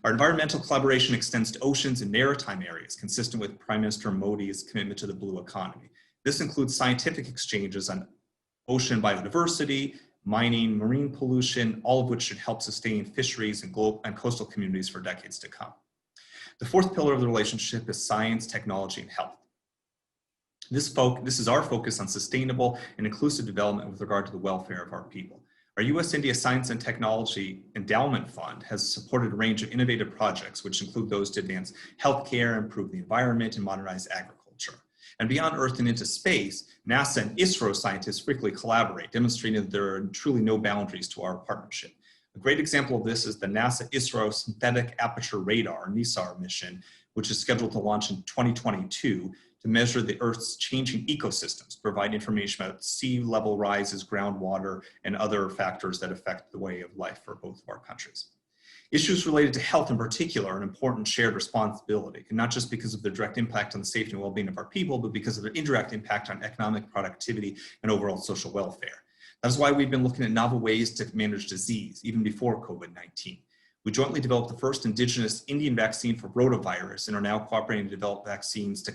Our environmental collaboration extends to oceans and maritime areas, consistent with Prime Minister Modi's commitment to the blue economy. This includes scientific exchanges on ocean biodiversity, mining, marine pollution, all of which should help sustain fisheries and coastal communities for decades to come. The fourth pillar of the relationship is science, technology, and health. This is our focus on sustainable and inclusive development with regard to the welfare of our people. Our U.S.-India Science and Technology Endowment Fund has supported a range of innovative projects, which include those to advance healthcare, improve the environment, and modernize agriculture. And beyond Earth and into space, NASA and ISRO scientists frequently collaborate, demonstrating that there are truly no boundaries to our partnership. A great example of this is the NASA-ISRO Synthetic Aperture Radar, NISAR mission, which is scheduled to launch in 2022 to measure the Earth's changing ecosystems, provide information about sea level rises, groundwater, and other factors that affect the way of life for both of our countries. Issues related to health in particular are an important shared responsibility, and not just because of the direct impact on the safety and well-being of our people, but because of their indirect impact on economic productivity and overall social welfare. That's why we've been looking at novel ways to manage disease, even before COVID-19. We jointly developed the first indigenous Indian vaccine for rotavirus and are now cooperating to develop vaccines to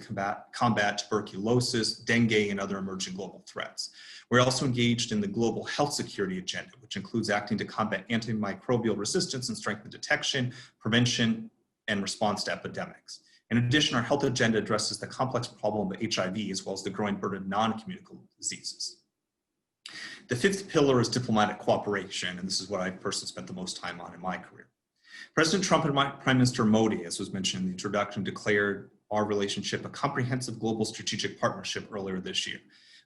combat tuberculosis, dengue, and other emerging global threats. We're also engaged in the global health security agenda, which includes acting to combat antimicrobial resistance and strengthen detection, prevention, and response to epidemics. In addition, our health agenda addresses the complex problem of HIV as well as the growing burden of non-communicable diseases. The fifth pillar is diplomatic cooperation, and this is what I personally spent the most time on in my career. President Trump and Prime Minister Modi, as was mentioned in the introduction, declared our relationship a comprehensive global strategic partnership earlier this year.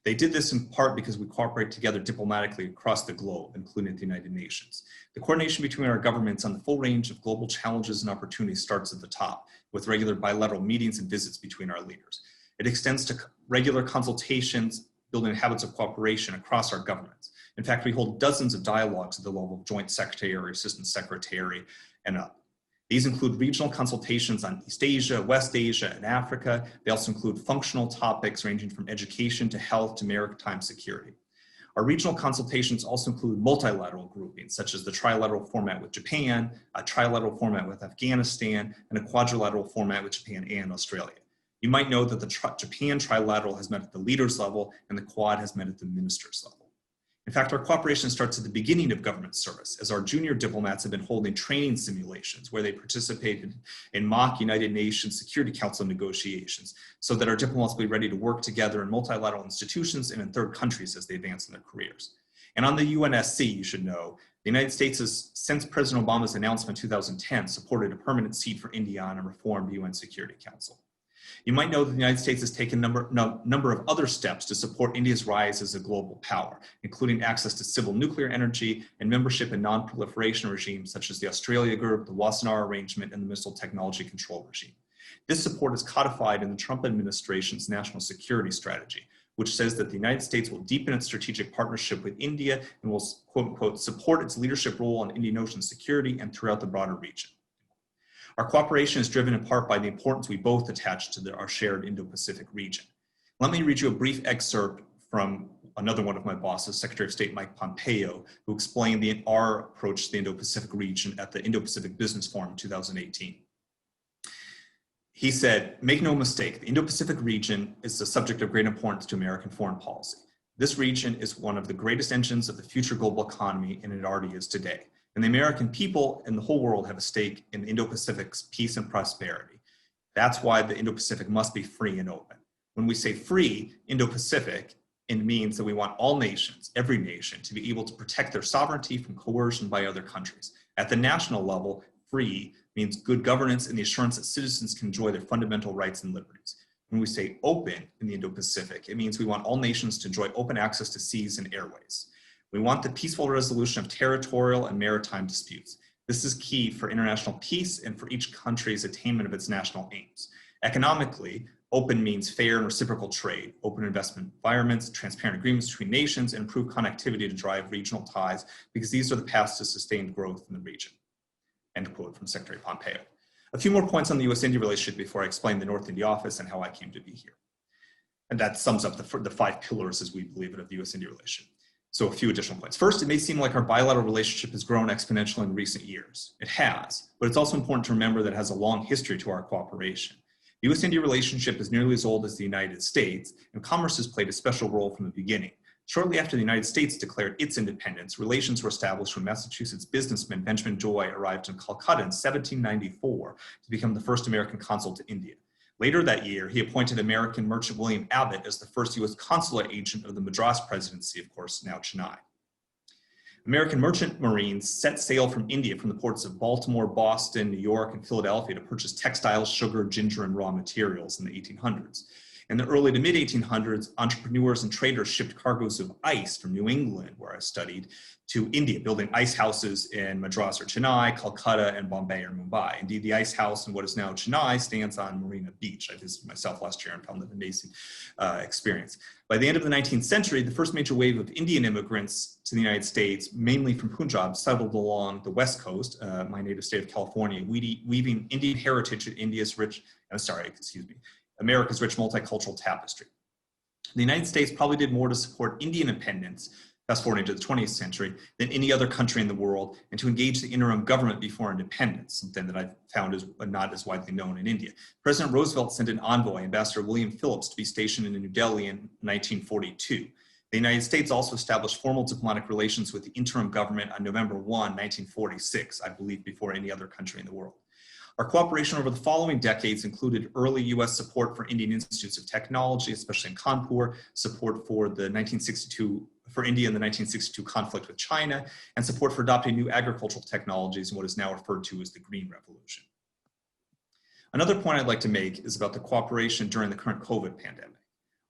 They did this in part because we cooperate together diplomatically across the globe, including the United Nations. The coordination between our governments on the full range of global challenges and opportunities starts at the top, with regular bilateral meetings and visits between our leaders. It extends to regular consultations, building habits of cooperation across our governments. In fact, we hold dozens of dialogues at the level of Joint Secretary or Assistant Secretary and up. These include regional consultations on East Asia, West Asia, and Africa. They also include functional topics ranging from education to health to maritime security. Our regional consultations also include multilateral groupings, such as the trilateral format with Japan, a trilateral format with Afghanistan, and a quadrilateral format with Japan and Australia. You might know that the Japan trilateral has met at the leaders level and the Quad has met at the ministers level. In fact, our cooperation starts at the beginning of government service, as our junior diplomats have been holding training simulations where they participated in mock United Nations Security Council negotiations so that our diplomats will be ready to work together in multilateral institutions and in third countries as they advance in their careers. And on the UNSC, you should know, the United States has, since President Obama's announcement in 2010, supported a permanent seat for India on a reformed UN Security Council. You might know that the United States has taken a number of other steps to support India's rise as a global power, including access to civil nuclear energy and membership in non-proliferation regimes such as the Australia Group, the Wassenaar Arrangement, and the Missile Technology Control Regime. This support is codified in the Trump administration's national security strategy, which says that the United States will deepen its strategic partnership with India and will, quote unquote, support its leadership role on Indian Ocean security and throughout the broader region. Our cooperation is driven in part by the importance we both attach to our shared Indo-Pacific region. Let me read you a brief excerpt from another one of my bosses, Secretary of State Mike Pompeo, who explained our approach to the Indo-Pacific region at the Indo-Pacific Business Forum in 2018. He said, "Make no mistake, the Indo-Pacific region is the subject of great importance to American foreign policy. This region is one of the greatest engines of the future global economy, and it already is today. And the American people and the whole world have a stake in the Indo-Pacific's peace and prosperity. That's why the Indo-Pacific must be free and open." When we say free Indo-Pacific, it means that we want all nations, every nation, to be able to protect their sovereignty from coercion by other countries. At the national level, free means good governance and the assurance that citizens can enjoy their fundamental rights and liberties. When we say open in the Indo-Pacific, it means we want all nations to enjoy open access to seas and airways. We want the peaceful resolution of territorial and maritime disputes. This is key for international peace and for each country's attainment of its national aims. Economically, open means fair and reciprocal trade, open investment environments, transparent agreements between nations, and improved connectivity to drive regional ties, because these are the paths to sustained growth in the region. End quote from Secretary Pompeo. A few more points on the US-India relationship before I explain the North India Office and how I came to be here. And that sums up the 5 pillars, as we believe it, of the US-India relationship. So a few additional points. First, it may seem like our bilateral relationship has grown exponentially in recent years. It has, but it's also important to remember that it has a long history to our cooperation. The US-India relationship is nearly as old as the United States, and commerce has played a special role from the beginning. Shortly after the United States declared its independence, relations were established when Massachusetts businessman Benjamin Joy arrived in Calcutta in 1794 to become the first American consul to India. Later that year, he appointed American merchant William Abbott as the first US consular agent of the Madras Presidency, of course, now Chennai. American merchant marines set sail from India from the ports of Baltimore, Boston, New York, and Philadelphia to purchase textiles, sugar, ginger, and raw materials in the 1800s. In the early to mid 1800s, entrepreneurs and traders shipped cargoes of ice from New England, where I studied, to India, building ice houses in Madras or Chennai, Calcutta, and Bombay or Mumbai. Indeed, the ice house in what is now Chennai stands on Marina Beach. I visited myself last year and found it an amazing experience. By the end of the 19th century, the first major wave of Indian immigrants to the United States, mainly from Punjab, settled along the West Coast, my native state of California, weaving Indian heritage at America's rich multicultural tapestry. The United States probably did more to support Indian independence, fast forwarding to the 20th century, than any other country in the world, and to engage the interim government before independence, something that I've found is not as widely known in India. President Roosevelt sent an envoy, Ambassador William Phillips, to be stationed in New Delhi in 1942. The United States also established formal diplomatic relations with the interim government on November 1, 1946, I believe before any other country in the world. Our cooperation over the following decades included early US support for Indian institutes of technology, especially in Kanpur, support for India in the 1962 conflict with China, and support for adopting new agricultural technologies in what is now referred to as the Green Revolution. Another point I'd like to make is about the cooperation during the current COVID pandemic.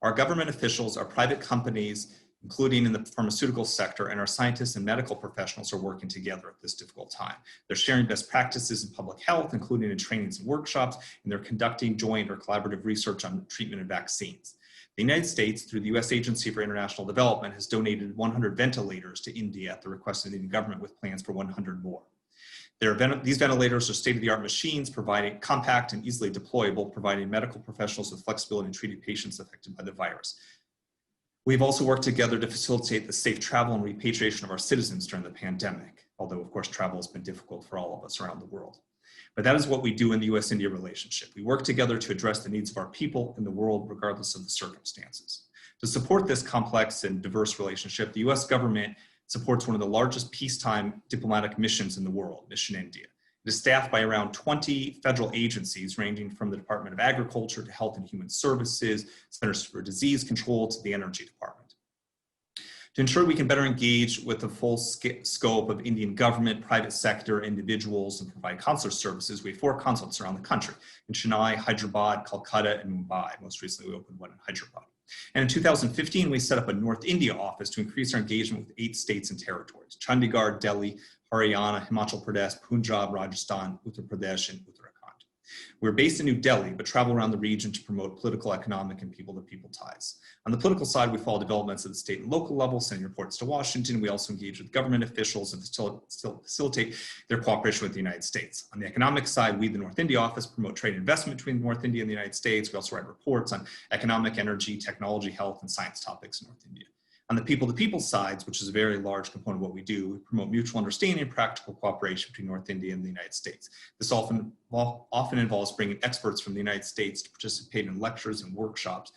Our government officials, our private companies, including in the pharmaceutical sector, and our scientists and medical professionals are working together at this difficult time. They're sharing best practices in public health, including in trainings and workshops, and they're conducting joint or collaborative research on treatment and vaccines. The United States, through the US Agency for International Development, has donated 100 ventilators to India at the request of the Indian government, with plans for 100 more. These ventilators are state-of-the-art machines, providing compact and easily deployable, providing medical professionals with flexibility in treating patients affected by the virus. We've also worked together to facilitate the safe travel and repatriation of our citizens during the pandemic, although of course travel has been difficult for all of us around the world. But that is what we do in the US-India relationship. We work together to address the needs of our people in the world, regardless of the circumstances. To support this complex and diverse relationship, the US government supports one of the largest peacetime diplomatic missions in the world, Mission India. It is staffed by around 20 federal agencies, ranging from the Department of Agriculture to Health and Human Services, Centers for Disease Control to the Energy Department. To ensure we can better engage with the full scope of Indian government, private sector, individuals, and provide consular services, we have 4 consulates around the country: in Chennai, Hyderabad, Calcutta, and Mumbai. Most recently, we opened one in Hyderabad. And in 2015, we set up a North India office to increase our engagement with 8 states and territories: Chandigarh, Delhi, Haryana, Himachal Pradesh, Punjab, Rajasthan, Uttar Pradesh, and Uttarakhand. We're based in New Delhi, but travel around the region to promote political, economic, and people-to-people ties. On the political side, we follow developments at the state and local level, sending reports to Washington. We also engage with government officials and facilitate their cooperation with the United States. On the economic side, we, the North India office, promote trade and investment between North India and the United States. We also write reports on economic, energy, technology, health, and science topics in North India. On the people-to-people sides, which is a very large component of what we do, we promote mutual understanding and practical cooperation between North India and the United States. This often involves bringing experts from the United States to participate in lectures and workshops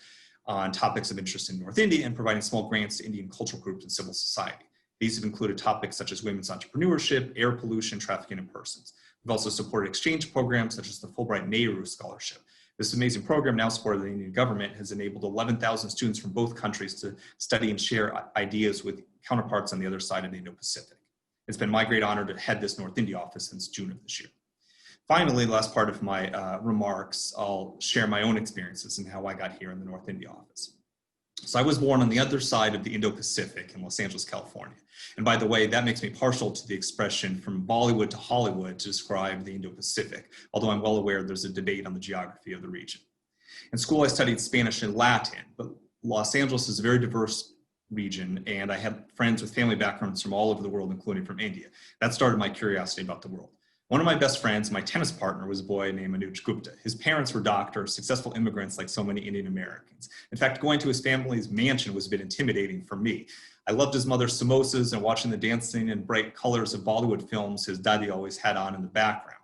on topics of interest in North India and providing small grants to Indian cultural groups and civil society. These have included topics such as women's entrepreneurship, air pollution, trafficking in persons. We've also supported exchange programs such as the Fulbright Nehru Scholarship. This amazing program, now supported by the Indian government, has enabled 11,000 students from both countries to study and share ideas with counterparts on the other side of the Indo-Pacific. It's been my great honor to head this North India office since June of this year. Finally, the last part of my remarks, I'll share my own experiences and how I got here in the North India office. So I was born on the other side of the Indo-Pacific in Los Angeles, California. And by the way, that makes me partial to the expression from Bollywood to Hollywood to describe the Indo-Pacific, although I'm well aware there's a debate on the geography of the region. In school, I studied Spanish and Latin, but Los Angeles is a very diverse region, and I had friends with family backgrounds from all over the world, including from India. That started my curiosity about the world. One of my best friends, my tennis partner, was a boy named Anuj Gupta. His parents were doctors, successful immigrants like so many Indian Americans. In fact, going to his family's mansion was a bit intimidating for me. I loved his mother's samosas and watching the dancing and bright colors of Bollywood films his daddy always had on in the background.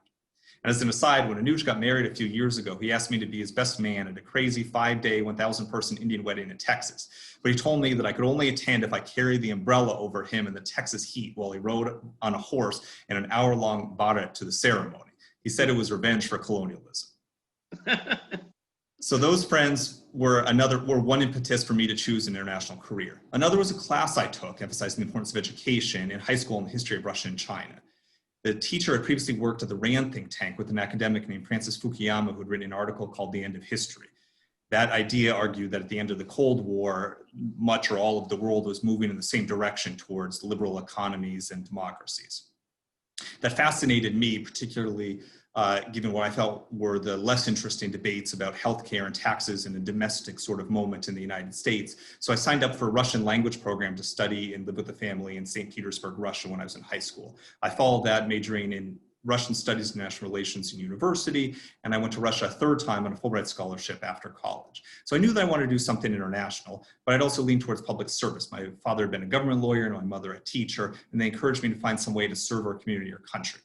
And as an aside, when Anuj got married a few years ago, he asked me to be his best man at a crazy 5-day, 1,000-person Indian wedding in Texas. But he told me that I could only attend if I carried the umbrella over him in the Texas heat while he rode on a horse in an hour-long bharat to the ceremony. He said it was revenge for colonialism. So those friends were one impetus for me to choose an international career. Another was a class I took, emphasizing the importance of education in high school and the history of Russia and China. The teacher had previously worked at the RAND think tank with an academic named Francis Fukuyama, who had written an article called The End of History. That idea argued that at the end of the Cold War, much or all of the world was moving in the same direction towards liberal economies and democracies. That fascinated me, particularly given what I felt were the less interesting debates about healthcare and taxes in a domestic sort of moment in the United States. So I signed up for a Russian language program to study and live with the family in St. Petersburg, Russia when I was in high school. I followed that, majoring in Russian Studies and International Relations in university, and I went to Russia a third time on a Fulbright scholarship after college. So I knew that I wanted to do something international, but I'd also lean towards public service. My father had been a government lawyer and my mother a teacher, and they encouraged me to find some way to serve our community or country.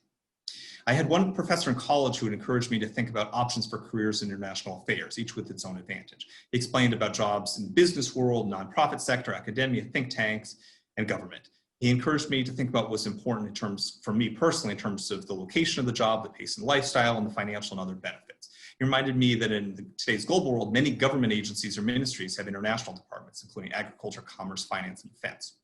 I had one professor in college who had encouraged me to think about options for careers in international affairs, each with its own advantage. He explained about jobs in the business world, nonprofit sector, academia, think tanks, and government. He encouraged me to think about what's important in terms, for me personally, in terms of the location of the job, the pace and lifestyle, and the financial and other benefits. He reminded me that in today's global world, many government agencies or ministries have international departments, including agriculture, commerce, finance, and defense.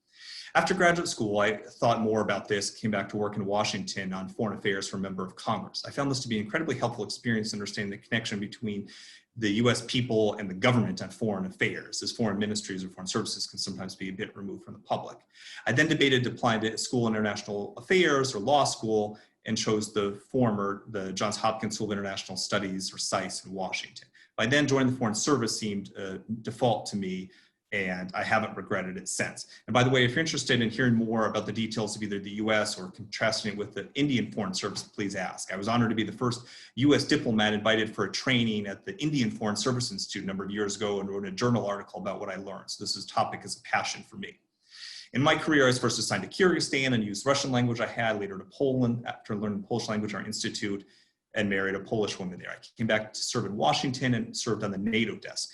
After graduate school, I thought more about this, came back to work in Washington on foreign affairs for a member of Congress. I found this to be an incredibly helpful experience understanding the connection between the US people and the government on foreign affairs, as foreign ministries or foreign services can sometimes be a bit removed from the public. I then debated to apply to School of International Affairs or law school and chose the former, the Johns Hopkins School of International Studies or SAIS in Washington. By then, joining the Foreign Service seemed default to me, and I haven't regretted it since. And by the way, if you're interested in hearing more about the details of either the US or contrasting it with the Indian Foreign Service, please ask. I was honored to be the first US diplomat invited for a training at the Indian Foreign Service Institute a number of years ago and wrote a journal article about what I learned. So this topic is a passion for me. In my career, I was first assigned to Kyrgyzstan and used Russian language I had, later to Poland after learning Polish language at our institute, and married a Polish woman there. I came back to serve in Washington and served on the NATO desk,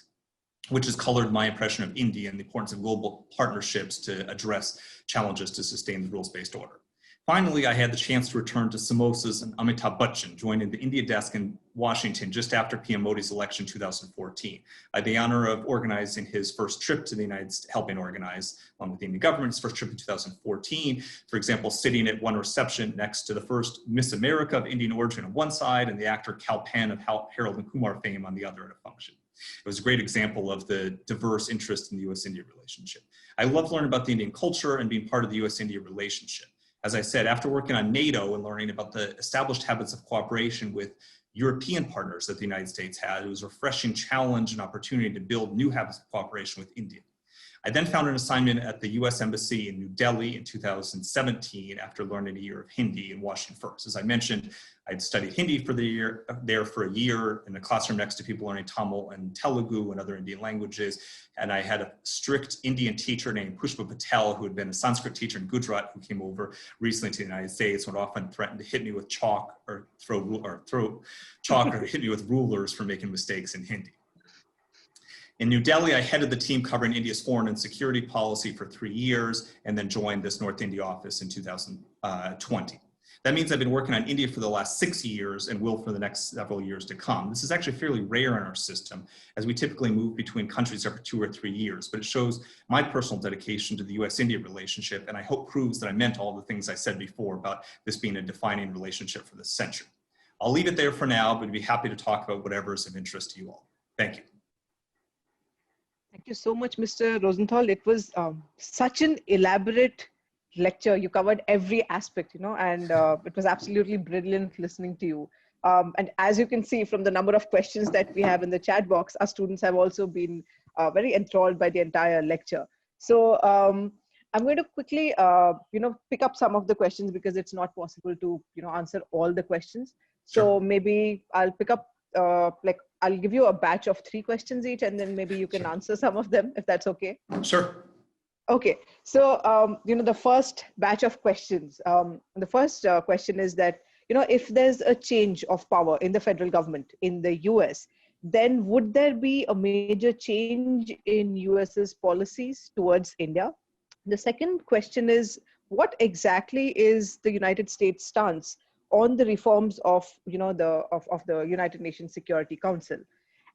which has colored my impression of India and the importance of global partnerships to address challenges to sustain the rules-based order. Finally, I had the chance to return to samosas and Amitabh Bachchan, joining the India desk in Washington just after PM Modi's election in 2014. I had the honor of organizing his first trip to the United States, helping organize, along with the Indian government, his first trip in 2014. For example, sitting at one reception next to the first Miss America of Indian origin on one side and the actor Kal Penn of Harold and Kumar fame on the other at a function. It was a great example of the diverse interest in the US-India relationship. I love learning about the Indian culture and being part of the US-India relationship. As I said, after working on NATO and learning about the established habits of cooperation with European partners that the United States had. It was a refreshing challenge and opportunity to build new habits of cooperation with India. I then found an assignment at the US Embassy in New Delhi in 2017 after learning a year of Hindi in Washington first. As I mentioned, I'd studied Hindi for there for a year in a classroom next to people learning Tamil and Telugu and other Indian languages. And I had a strict Indian teacher named Pushpa Patel, who had been a Sanskrit teacher in Gujarat, who came over recently to the United States and would often threaten to hit me with chalk or throw chalk or hit me with rulers for making mistakes in Hindi. In New Delhi, I headed the team covering India's foreign and security policy for 3 years and then joined this North India office in 2020. That means I've been working on India for the last 6 years and will for the next several years to come. This is actually fairly rare in our system, as we typically move between countries every 2 or 3 years, but it shows my personal dedication to the US-India relationship, and I hope proves that I meant all the things I said before about this being a defining relationship for this century. I'll leave it there for now, but I'd be happy to talk about whatever is of interest to you all. Thank you. Thank you so much, Mr. Rosenthal. It was such an elaborate lecture. You covered every aspect, and it was absolutely brilliant listening to you. And as you can see from the number of questions that we have in the chat box, our students have also been very enthralled by the entire lecture. So I'm going to quickly, pick up some of the questions because it's not possible to, answer all the questions. So Sure. maybe I'll pick up, I'll give you a batch of 3 questions each, and then maybe you can answer some of them, if that's okay. Sure. Okay, so the first batch of questions. The first question is that if there's a change of power in the federal government in the US, then would there be a major change in US's policies towards India? The second question is, what exactly is the United States stance on the reforms of the United Nations Security Council?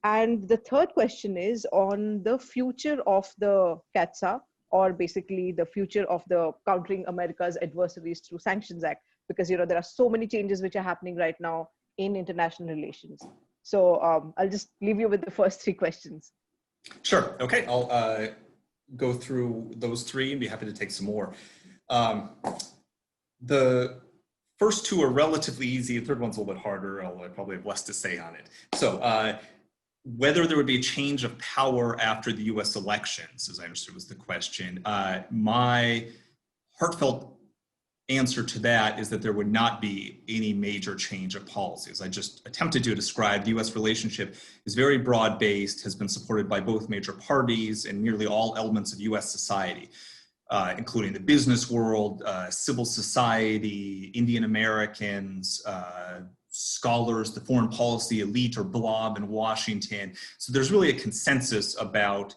And the third question is on the future of the CATSA, or basically the future of the Countering America's Adversaries Through Sanctions Act, because there are so many changes which are happening right now in international relations. So I'll just leave you with the first 3 questions. Sure. Okay. I'll go through those 3 and be happy to take some more. The first 2 are relatively easy. The third one's a little bit harder, although I probably have less to say on it. So whether there would be a change of power after the US elections, as I understood was the question. My heartfelt answer to that is that there would not be any major change of policies. I just attempted to describe the US relationship is very broad-based, has been supported by both major parties and nearly all elements of US society, including the business world, civil society, Indian Americans, scholars, the foreign policy elite or blob in Washington. So there's really a consensus about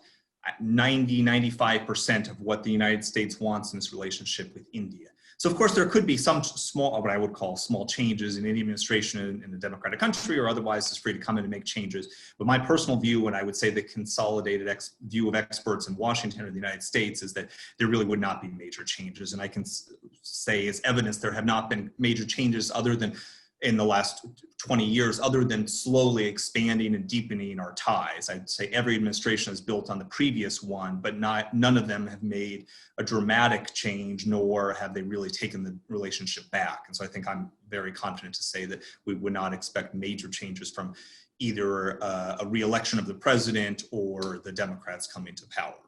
90–95% of what the United States wants in this relationship with India. So of course there could be some small, what I would call small changes in any administration in a democratic country or otherwise is free to come in and make changes. But my personal view, and I would say the consolidated view of experts in Washington or the United States, is that there really would not be major changes. And I can say as evidence there have not been major changes other than in the last 20 years, other than slowly expanding and deepening our ties. I'd say every administration is built on the previous one, but none of them have made a dramatic change, nor have they really taken the relationship back. And so I think I'm very confident to say that we would not expect major changes from either a re-election of the president or the Democrats coming to power.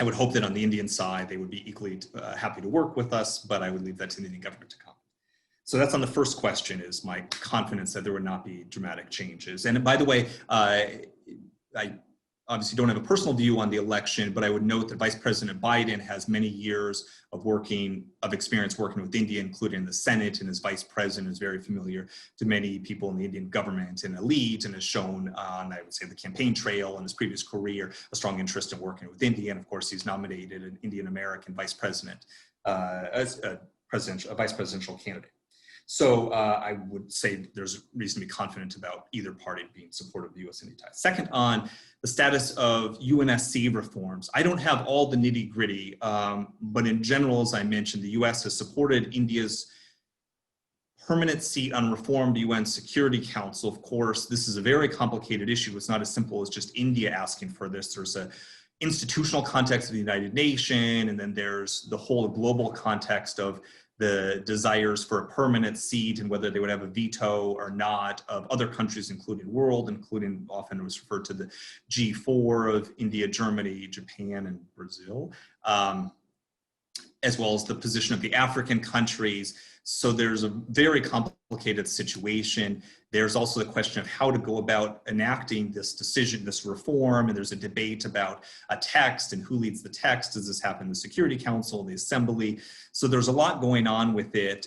I would hope that on the Indian side, they would be equally happy to work with us, but I would leave that to the Indian government to come. So that's on the first question, is my confidence that there would not be dramatic changes. And by the way, I obviously don't have a personal view on the election, but I would note that Vice President Biden has many years of experience working with India, including the Senate, and as Vice President is very familiar to many people in the Indian government and elite, and has shown on, I would say, the campaign trail in his previous career, a strong interest in working with India. And of course, he's nominated an Indian American vice president as a vice presidential candidate. So I would say there's reason to be confident about either party being supportive of the US-India ties. Second, on the status of UNSC reforms, I don't have all the nitty gritty, but in general, as I mentioned, the US has supported India's permanent seat on reformed UN Security Council. Of course, this is a very complicated issue. It's not as simple as just India asking for this. There's a institutional context of the United Nations, and then there's the whole global context of the desires for a permanent seat and whether they would have a veto or not of other countries, including world, including often it was referred to the G4 of India, Germany, Japan, and Brazil, as well as the position of the African countries. So there's a very complicated situation. There's also the question of how to go about enacting this decision, this reform, and there's a debate about a text and who leads the text. Does this happen in the Security Council, the Assembly? So there's a lot going on with it.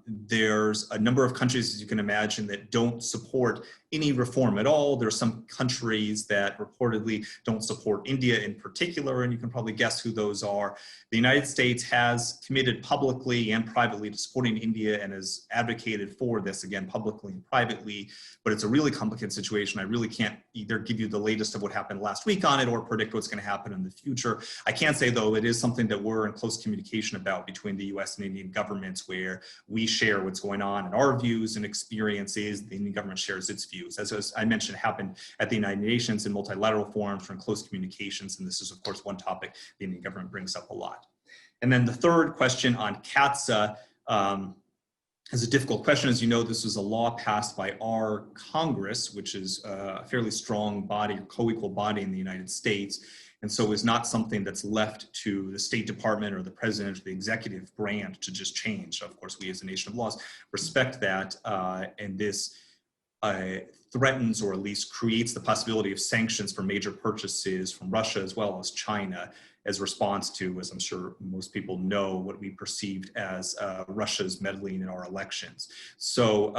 There's a number of countries, as you can imagine, that don't support any reform at all. There are some countries that reportedly don't support India in particular, and you can probably guess who those are. The United States has committed publicly and privately to supporting India and has advocated for this, again, publicly and privately, but it's a really complicated situation. I really can't either give you the latest of what happened last week on it or predict what's going to happen in the future. I can say, though, it is something that we're in close communication about between the US and Indian governments, where we share what's going on and our views and experiences. The Indian government shares its views. As I mentioned, happened at the United Nations in multilateral forums. We're in close communications, and this is, of course, one topic the Indian government brings up a lot. And then the third question on CATSA is a difficult question. As you know, this was a law passed by our Congress, which is a fairly strong body, co-equal body in the United States. And so is not something that's left to the State Department or the President or the executive branch to just change. Of course, we as a nation of laws respect that. And this threatens, or at least creates, the possibility of sanctions for major purchases from Russia as well as China, as response to, as I'm sure most people know, what we perceived as Russia's meddling in our elections. So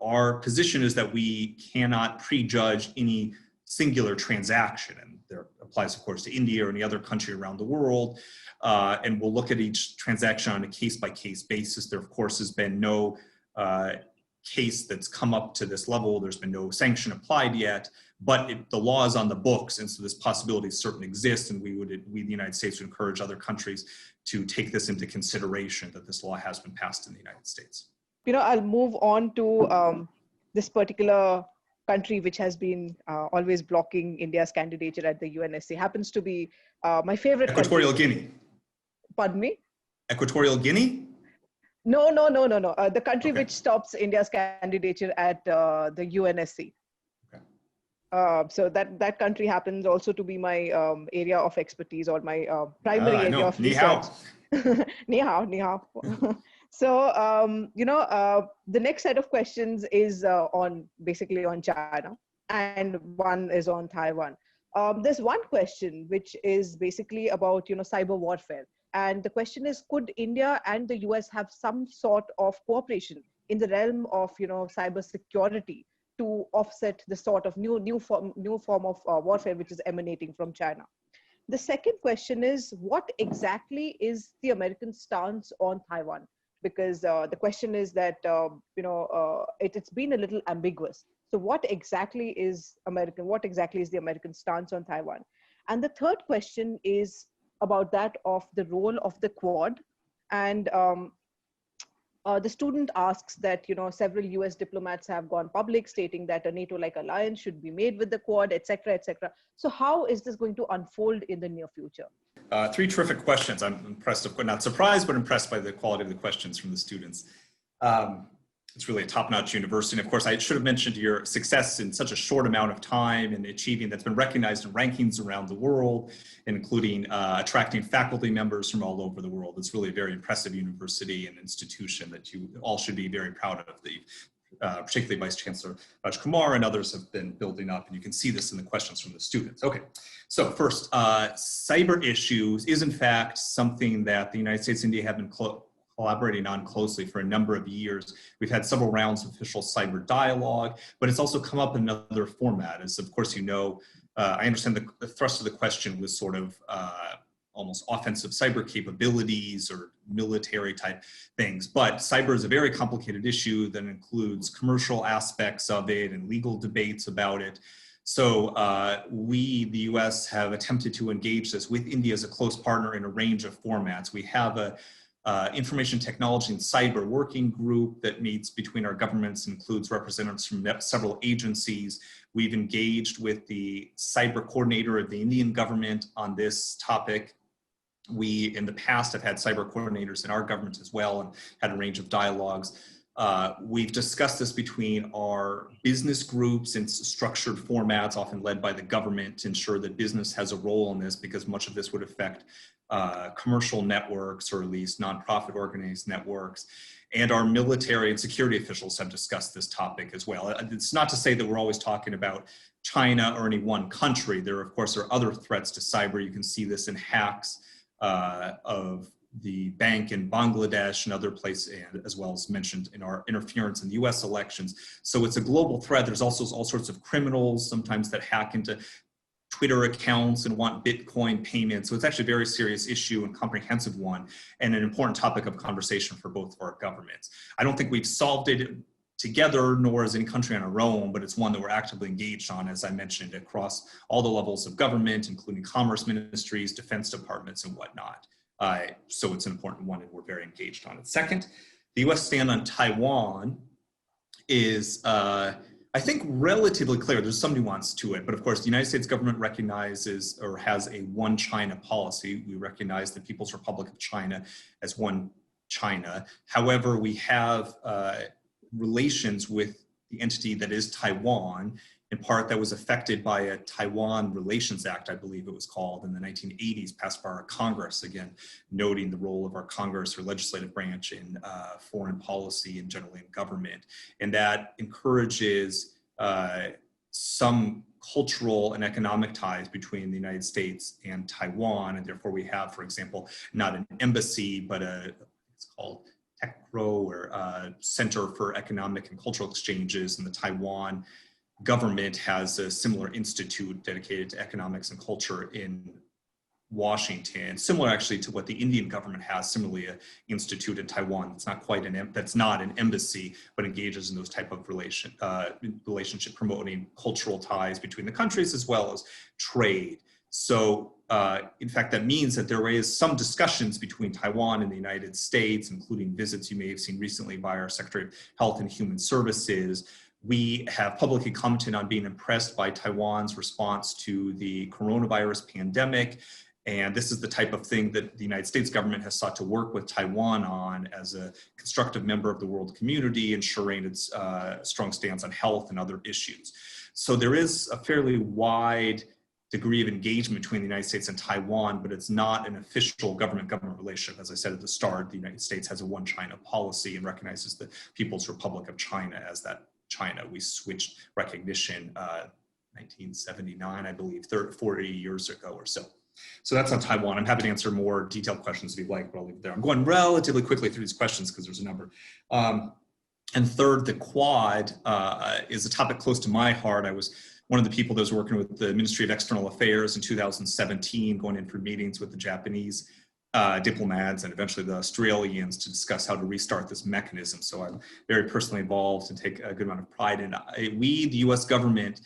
our position is that we cannot prejudge any singular transaction, and there applies, of course, to India or any other country around the world. And we'll look at each transaction on a case-by-case basis. There, of course, has been no case that's come up to this level. There's been no sanction applied yet, but the law is on the books, and so this possibility certainly exists, and we, the United States, would encourage other countries to take this into consideration, that this law has been passed in the United States. You know, I'll move on to this particular country which has been always blocking India's candidature at the UNSC. Happens to be my favorite Equatorial country. Guinea. Pardon me? Equatorial Guinea? No. The country which stops India's candidature at the UNSC. Okay. So that country happens also to be my area of expertise, or my primary area of research. Ni hao, ni hao. So, you know, the next set of questions is basically on China, and one is on Taiwan. There's one question which is basically about, you know, cyber warfare. And the question is, could India and the US have some sort of cooperation in the realm of, you know, cyber security to offset the sort of new form of warfare which is emanating from China? The second question is, what exactly is the American stance on Taiwan? Because the question is that, you know, it's been a little ambiguous. So what exactly is the American stance on Taiwan? And the third question is about that of the role of the Quad. And the student asks that, you know, several US diplomats have gone public stating that a NATO-like alliance should be made with the Quad, etc., etc. So how is this going to unfold in the near future? Three terrific questions. I'm impressed, not surprised, but impressed by the quality of the questions from the students. It's really a top-notch university. And of course, I should have mentioned your success in such a short amount of time and achieving that's been recognized in rankings around the world, including attracting faculty members from all over the world. It's really a very impressive university and institution that you all should be very proud of. Particularly Vice Chancellor Raj Kumar and others have been building up, and you can see this in the questions from the students. Okay, so first, cyber issues is in fact something that the United States and India have been collaborating on closely for a number of years. We've had several rounds of official cyber dialogue, but it's also come up in another format. As of course you know, I understand the thrust of the question was sort of almost offensive cyber capabilities or military type things, but cyber is a very complicated issue that includes commercial aspects of it and legal debates about it. So we, the US, have attempted to engage this with India as a close partner in a range of formats. We have a information technology and cyber working group that meets between our governments, includes representatives from several agencies. We've engaged with the cyber coordinator of the Indian government on this topic. We, in the past, have had cyber coordinators in our government as well and had a range of dialogues. We've discussed this between our business groups in structured formats, often led by the government, to ensure that business has a role in this, because much of this would affect commercial networks, or at least nonprofit organized networks. And our military and security officials have discussed this topic as well. It's not to say that we're always talking about China or any one country. There, of course, are other threats to cyber. You can see this in hacks of the bank in Bangladesh and other places, and as well as mentioned in our interference in the US elections. So it's a global threat. There's also all sorts of criminals sometimes that hack into Twitter accounts and want Bitcoin payments. So it's actually a very serious issue and comprehensive one, and an important topic of conversation for both of our governments. I don't think we've solved it together, nor as any country on our own, but it's one that we're actively engaged on, as I mentioned, across all the levels of government, including commerce ministries, defense departments, and whatnot. So it's an important one, and we're very engaged on it. Second, the US stand on Taiwan is, I think, relatively clear. There's some nuance to it, but of course, the United States government recognizes or has a one China policy. We recognize the People's Republic of China as one China. However, we have relations with the entity that is Taiwan, in part that was affected by a Taiwan Relations Act, I believe it was called, in the 1980s, passed by our Congress, again, noting the role of our Congress or legislative branch in foreign policy and generally in government. And that encourages some cultural and economic ties between the United States and Taiwan. And therefore we have, for example, not an embassy, but it's called TECRO, or Center for Economic and Cultural Exchanges, and the Taiwan government has a similar institute dedicated to economics and culture in Washington, similar actually to what the Indian government has, similarly an institute in Taiwan. It's not quite that's not an embassy, but engages in those type of relationship promoting cultural ties between the countries as well as trade. So in fact, that means that there is some discussions between Taiwan and the United States, including visits you may have seen recently by our Secretary of Health and Human Services. We have publicly commented on being impressed by Taiwan's response to the coronavirus pandemic. And this is the type of thing that the United States government has sought to work with Taiwan on as a constructive member of the world community, ensuring its strong stance on health and other issues. So there is a fairly wide degree of engagement between the United States and Taiwan, but it's not an official government-government relationship. As I said at the start, the United States has a one China policy and recognizes the People's Republic of China as that China. We switched recognition 1979, I believe, 40 years ago or so. So that's on Taiwan. I'm happy to answer more detailed questions if you'd like, but I'll leave it there. I'm going relatively quickly through these questions because there's a number. And third, the Quad is a topic close to my heart. I was one of the people that was working with the Ministry of External Affairs in 2017, going in for meetings with the Japanese diplomats and eventually the Australians to discuss how to restart this mechanism. So I'm very personally involved and take a good amount of pride in it. We, the US government,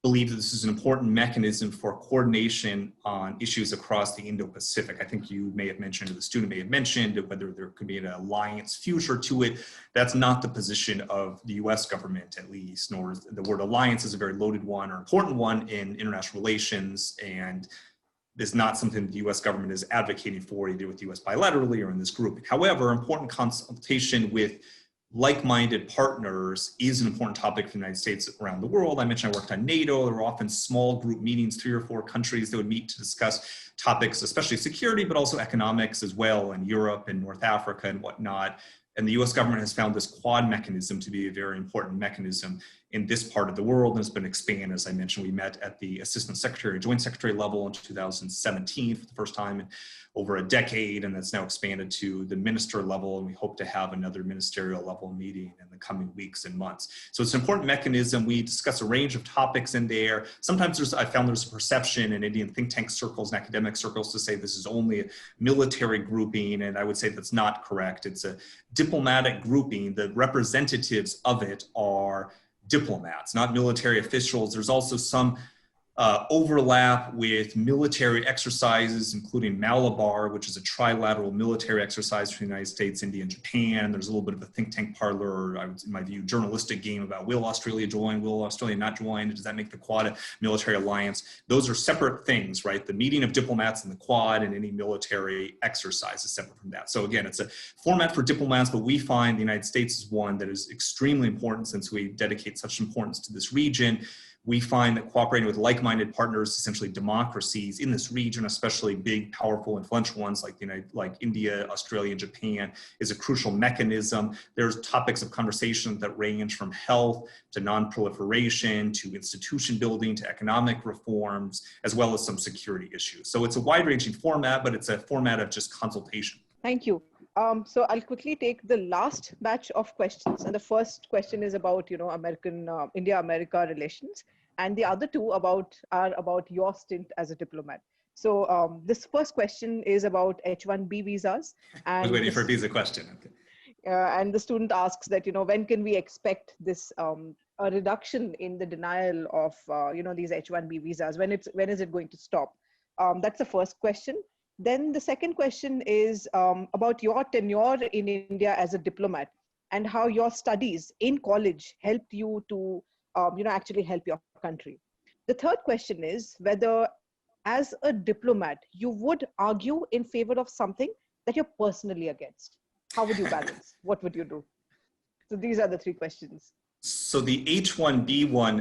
believe that this is an important mechanism for coordination on issues across the Indo-Pacific. I think you may have mentioned, or the student may have mentioned, whether there could be an alliance future to it. That's not the position of the US government, at least, nor is the word alliance is a very loaded one or important one in international relations, and is not something the US government is advocating for, either with the US bilaterally or in this group. However, important consultation with like-minded partners is an important topic for the United States around the world. I mentioned I worked on NATO. There were often small group meetings, 3 or 4 countries that would meet to discuss topics, especially security, but also economics as well, in Europe and North Africa and whatnot. And the US government has found this Quad mechanism to be a very important mechanism in this part of the world, and it's been expanded. As I mentioned, we met at the Assistant Secretary, Joint Secretary level in 2017 for the first time in over a decade, and that's now expanded to the minister level, and we hope to have another ministerial level meeting in the coming weeks and months. So it's an important mechanism. We discuss a range of topics in there. Sometimes I found there's a perception in Indian think tank circles and academic circles to say this is only a military grouping, and I would say that's not correct. It's a diplomatic grouping. The representatives of it are diplomats, not military officials. There's also some overlap with military exercises, including Malabar, which is a trilateral military exercise for the United States, India, and Japan. There's a little bit of a think tank parlor, or in my view, journalistic game about will Australia join, will Australia not join, does that make the Quad a military alliance? Those are separate things, right? The meeting of diplomats in the Quad and any military exercise is separate from that. So again, it's a format for diplomats, but we find the United States is one that is extremely important since we dedicate such importance to this region. We find that cooperating with like-minded partners, essentially democracies in this region, especially big, powerful, influential ones like India, Australia, and Japan, is a crucial mechanism. There's topics of conversation that range from health to non-proliferation to institution building to economic reforms, as well as some security issues. So it's a wide-ranging format, but it's a format of just consultation. Thank you. So I'll quickly take the last batch of questions. And the first question is about, India-America relations. And the other two are about your stint as a diplomat. So this first question is about H-1B visas. And I was waiting for a visa question. Okay. And the student asks that, when can we expect this a reduction in the denial of, these H-1B visas? When is it going to stop? That's the first question. Then the second question is about your tenure in India as a diplomat and how your studies in college helped you to, actually help your country. The third question is whether, as a diplomat, you would argue in favor of something that you're personally against. How would you balance? What would you do? So these are the three questions. So the H-1B one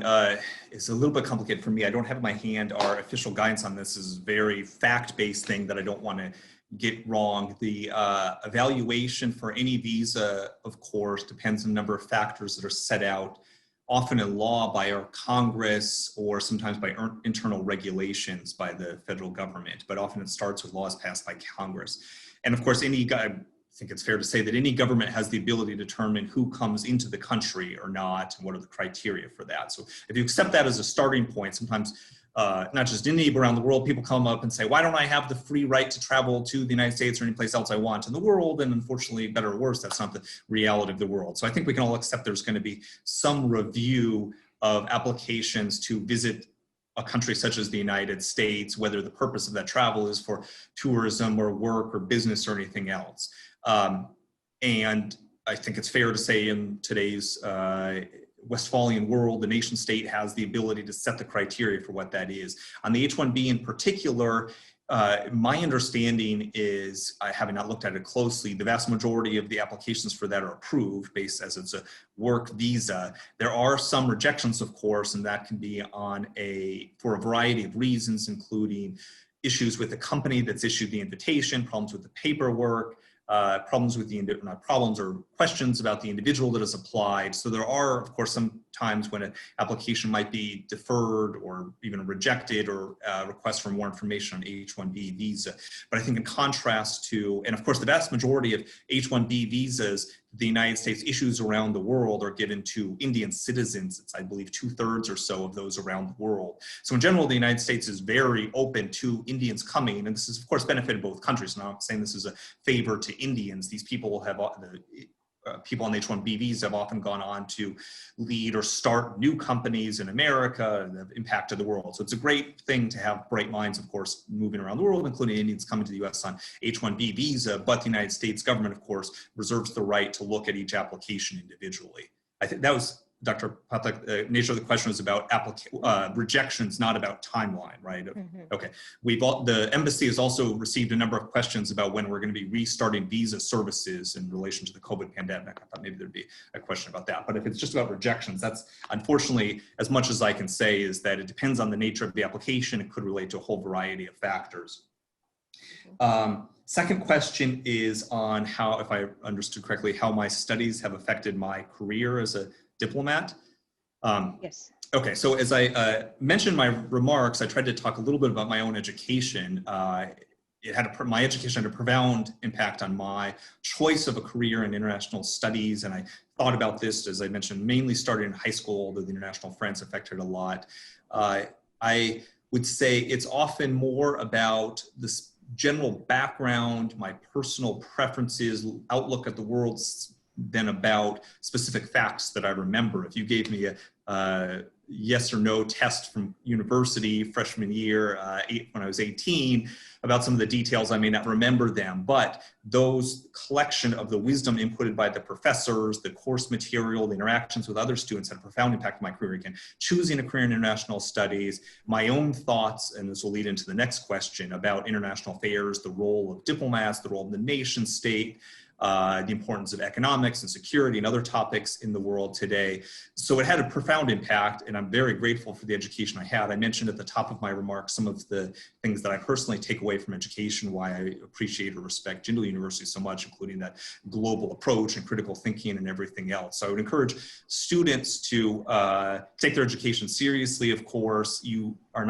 is a little bit complicated for me. I don't have in my hand our official guidance on this. This is a very fact-based thing that I don't want to get wrong. The evaluation for any visa, of course, depends on a number of factors that are set out often in law by our Congress or sometimes by internal regulations by the federal government, but often it starts with laws passed by Congress. And of course, I think it's fair to say that any government has the ability to determine who comes into the country or not, and what are the criteria for that. So if you accept that as a starting point, sometimes not just in India, but around the world, people come up and say, why don't I have the free right to travel to the United States or any place else I want in the world? And unfortunately, better or worse, that's not the reality of the world. So I think we can all accept there's going to be some review of applications to visit a country such as the United States, whether the purpose of that travel is for tourism or work or business or anything else. And I think it's fair to say in today's Westphalian world, the nation state has the ability to set the criteria for what that is. On the H-1B in particular, my understanding is, having not looked at it closely, the vast majority of the applications for that are approved based as it's a work visa. There are some rejections, of course, and that can be for a variety of reasons, including issues with the company that's issued the invitation, problems with the paperwork, problems with not problems or questions about the individual that has applied. So there are, of course, some times when an application might be deferred or even rejected, or requests for more information on H-1B visa. But I think in contrast to, and of course, the vast majority of H-1B visas the United States issues around the world are given to Indian citizens. It's, I believe, 2/3 or so of those around the world. So in general, the United States is very open to Indians coming, and this has, of course, benefited both countries. Now, I'm saying this is a favor to Indians. These people have, people on the H-1B visa have often gone on to lead or start new companies in America and have impacted the world. So it's a great thing to have bright minds, of course, moving around the world, including Indians coming to the US on H-1B visa, but the United States government, of course, reserves the right to look at each application individually. I think that was, Dr. Pathak, the nature of the question was about rejections, not about timeline, right? Mm-hmm. Okay. The embassy has also received a number of questions about when we're going to be restarting visa services in relation to the COVID pandemic. I thought maybe there'd be a question about that. But if it's just about rejections, that's unfortunately, as much as I can say, is that it depends on the nature of the application. It could relate to a whole variety of factors. Second question is on how, if I understood correctly, how my studies have affected my career as a diplomat. Yes. Okay, so as I mentioned in my remarks, I tried to talk a little bit about my own education. My education had a profound impact on my choice of a career in international studies, and I thought about this, as I mentioned, mainly started in high school, although the international friends affected a lot. I would say it's often more about this general background, my personal preferences, outlook at the world, than about specific facts that I remember. If you gave me yes or no test from university freshman year when I was 18 about some of the details. I may not remember them, but those collection of the wisdom inputted by the professors, the course material, the interactions with other students had a profound impact on my career. Again, choosing a career in international studies, my own thoughts, and this will lead into the next question about international affairs, the role of diplomats, the role of the nation state, the importance of economics and security and other topics in the world today. So it had a profound impact, and I'm very grateful for the education I had. I mentioned at the top of my remarks some of the things that I personally take away from education, why I appreciate or respect Jindal University so much, including that global approach and critical thinking and everything else. So I would encourage students to take their education seriously. Of course, you are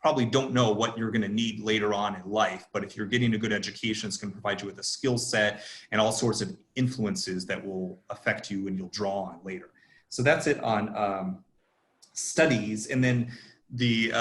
probably don't know what you're going to need later on in life, but if you're getting a good education, it's going to provide you with a skill set and all sorts of influences that will affect you and you'll draw on later. So that's it on studies. And then the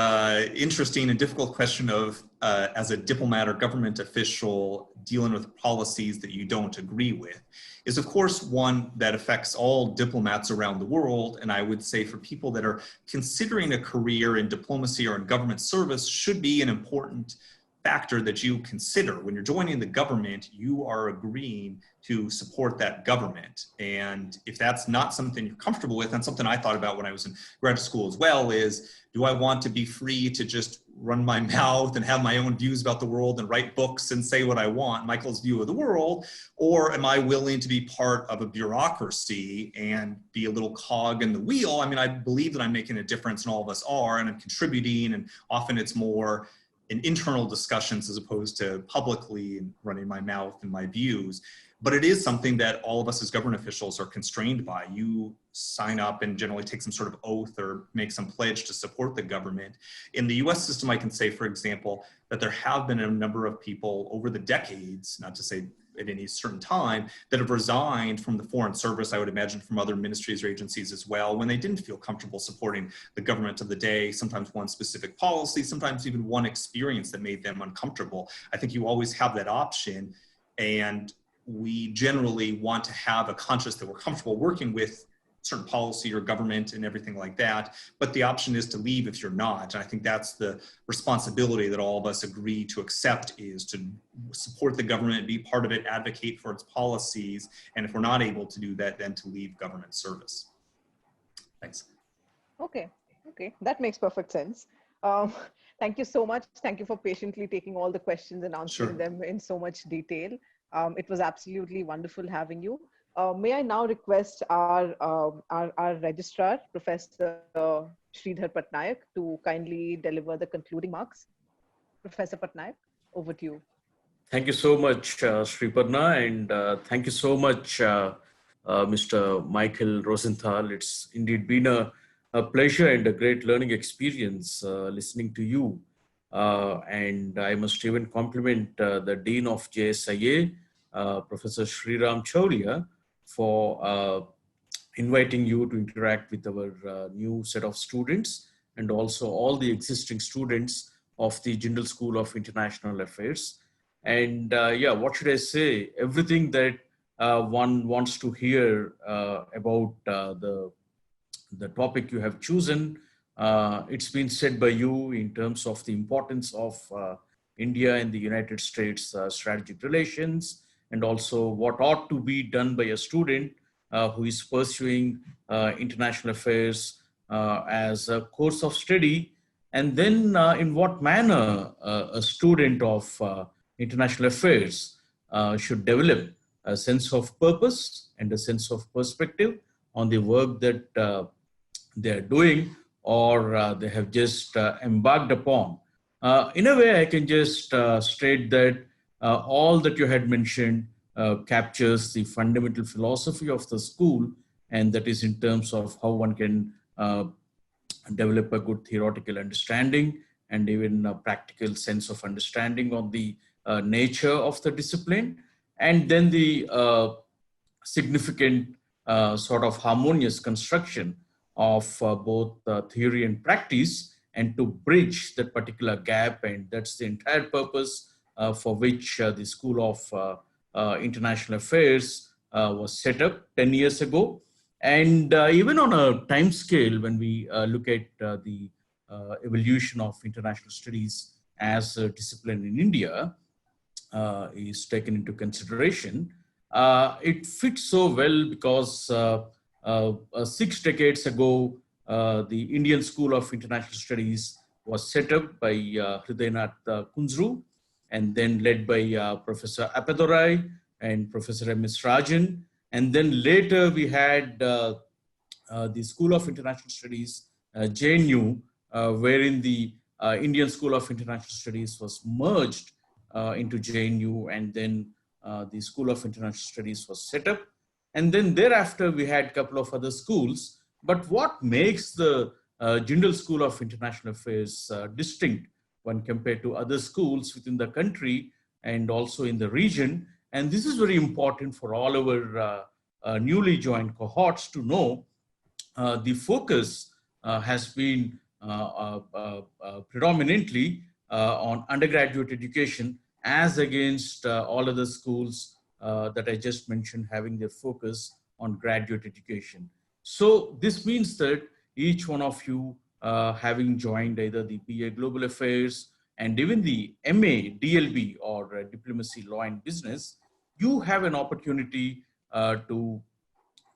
interesting and difficult question of as a diplomat or government official dealing with policies that you don't agree with is of course one that affects all diplomats around the world. And I would say for people that are considering a career in diplomacy or in government service should be an important factor that you consider. When you're joining the government, you are agreeing to support that government. And if that's not something you're comfortable with, and something I thought about when I was in graduate school as well, is do I want to be free to just run my mouth and have my own views about the world and write books and say what I want, Michael's view of the world, or am I willing to be part of a bureaucracy and be a little cog in the wheel? I mean, I believe that I'm making a difference, and all of us are, and I'm contributing, and often it's more in internal discussions as opposed to publicly and running my mouth and my views. But it is something that all of us as government officials are constrained by. You sign up and generally take some sort of oath or make some pledge to support the government. In the US system, I can say, for example, that there have been a number of people over the decades, not to say at any certain time, that have resigned from the foreign service, I would imagine from other ministries or agencies as well, when they didn't feel comfortable supporting the government of the day, sometimes one specific policy, sometimes even one experience that made them uncomfortable. I think you always have that option, and we generally want to have a conscience that we're comfortable working with certain policy or government and everything like that, but the option is to leave if you're not. And I think that's the responsibility that all of us agree to accept, is to support the government, be part of it, advocate for its policies, and if we're not able to do that, then to leave government service. Thanks. Okay, that makes perfect sense. Thank you so much. Thank you for patiently taking all the questions and answering them in so much detail. It was absolutely wonderful having you. May I now request our registrar, Professor Sridhar Patnaik, to kindly deliver the concluding marks. Professor Patnaik, over to you. Thank you so much, Sriparna, and thank you so much, Mr. Michael Rosenthal. It's indeed been a pleasure and a great learning experience listening to you. And I must even compliment the Dean of JSIA, Professor Sriram Chaulia, for inviting you to interact with our new set of students and also all the existing students of the Jindal School of International Affairs. And yeah, what should I say? Everything that one wants to hear about the topic you have chosen, it's been said by you in terms of the importance of India and the United States strategic relations, and also what ought to be done by a student who is pursuing international affairs as a course of study, and then in what manner a student of international affairs should develop a sense of purpose and a sense of perspective on the work that they are doing or they have just embarked upon. In a way, I can just state that all that you had mentioned captures the fundamental philosophy of the school, and that is in terms of how one can develop a good theoretical understanding and even a practical sense of understanding on the nature of the discipline, and then the significant sort of harmonious construction of both theory and practice, and to bridge that particular gap. And that's the entire purpose for which the School of International Affairs was set up 10 years ago. And even on a time scale, when we look at the evolution of international studies as a discipline in India, is taken into consideration, it fits so well because 6 decades ago, the Indian School of International Studies was set up by Hridaynath Kunzru, and then led by Professor Appadurai and Professor M.S. Rajan. And then later we had the School of International Studies, JNU, wherein the Indian School of International Studies was merged into JNU, and then the School of International Studies was set up. And then thereafter, we had a couple of other schools. But what makes the Jindal School of International Affairs distinct when compared to other schools within the country and also in the region? And this is very important for all our newly joined cohorts to know. The focus has been predominantly on undergraduate education, as against all other schools that I just mentioned having their focus on graduate education. So this means that each one of you having joined either the BA Global Affairs and even the MA DLB or Diplomacy, Law and Business, you have an opportunity to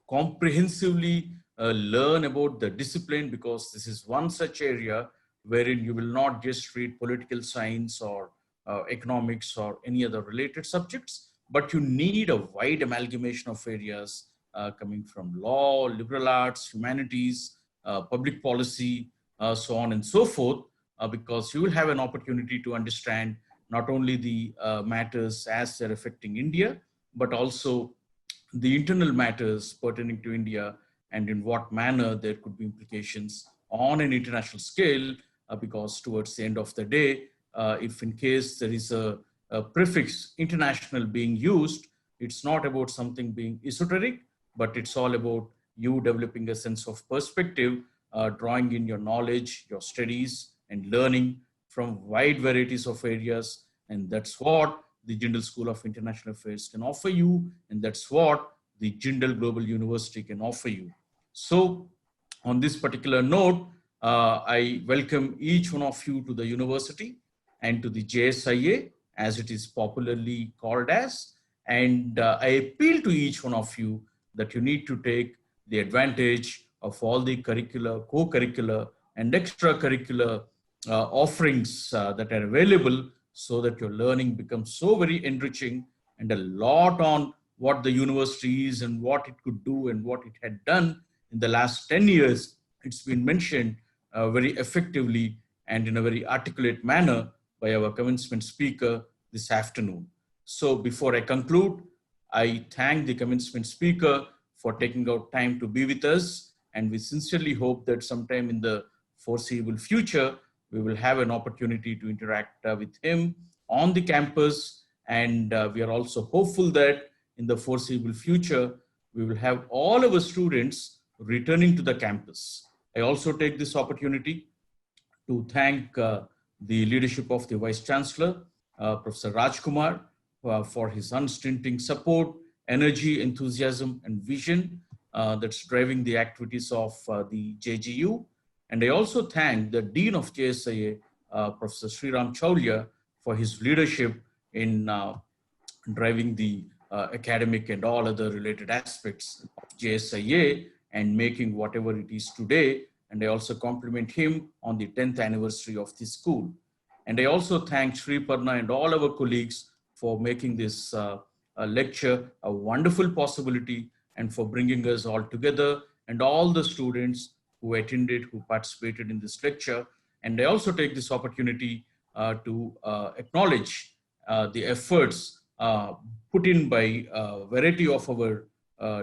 comprehensively learn about the discipline, because this is one such area wherein you will not just read political science or economics or any other related subjects, but you need a wide amalgamation of areas coming from law, liberal arts, humanities, public policy, so on and so forth, because you will have an opportunity to understand not only the matters as they're affecting India, but also the internal matters pertaining to India and in what manner there could be implications on an international scale, because towards the end of the day, if in case there is a prefix international being used, it's not about something being esoteric, but it's all about you developing a sense of perspective, drawing in your knowledge, your studies, and learning from wide varieties of areas. And that's what the Jindal School of International Affairs can offer you, and that's what the Jindal Global University can offer you. So on this particular note, I welcome each one of you to the university and to the JSIA, as it is popularly called as. And I appeal to each one of you that you need to take the advantage of all the curricular, co-curricular, and extracurricular offerings that are available, so that your learning becomes so very enriching, and a lot on what the university is and what it could do and what it had done in the last 10 years. It's been mentioned very effectively and in a very articulate manner by our commencement speaker this afternoon. So before I conclude, I thank the commencement speaker for taking out time to be with us, and we sincerely hope that sometime in the foreseeable future, we will have an opportunity to interact with him on the campus. And we are also hopeful that in the foreseeable future, we will have all our students returning to the campus. I also take this opportunity to thank the leadership of the Vice Chancellor, Professor Rajkumar, for his unstinting support, energy, enthusiasm, and vision that's driving the activities of the JGU. And I also thank the Dean of JSIA, Professor Sriram Chaulia, for his leadership in driving the academic and all other related aspects of JSIA and making whatever it is today. And I also compliment him on the 10th anniversary of the school. And I also thank Sri Parna and all our colleagues for making this lecture a wonderful possibility, and for bringing us all together, and all the students who attended, who participated in this lecture. And I also take this opportunity to acknowledge the efforts put in by a variety of our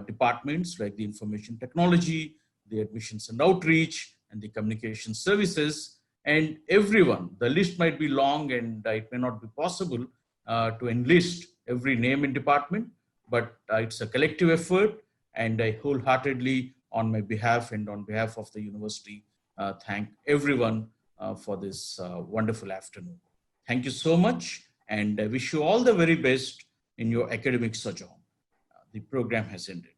departments, like the information technology, the admissions and outreach, and the communication services, and everyone. The list might be long, and it may not be possible to enlist every name and department, but it's a collective effort, and I wholeheartedly, on my behalf and on behalf of the university, thank everyone for this wonderful afternoon. Thank you so much, and I wish you all the very best in your academic sojourn. The program has ended.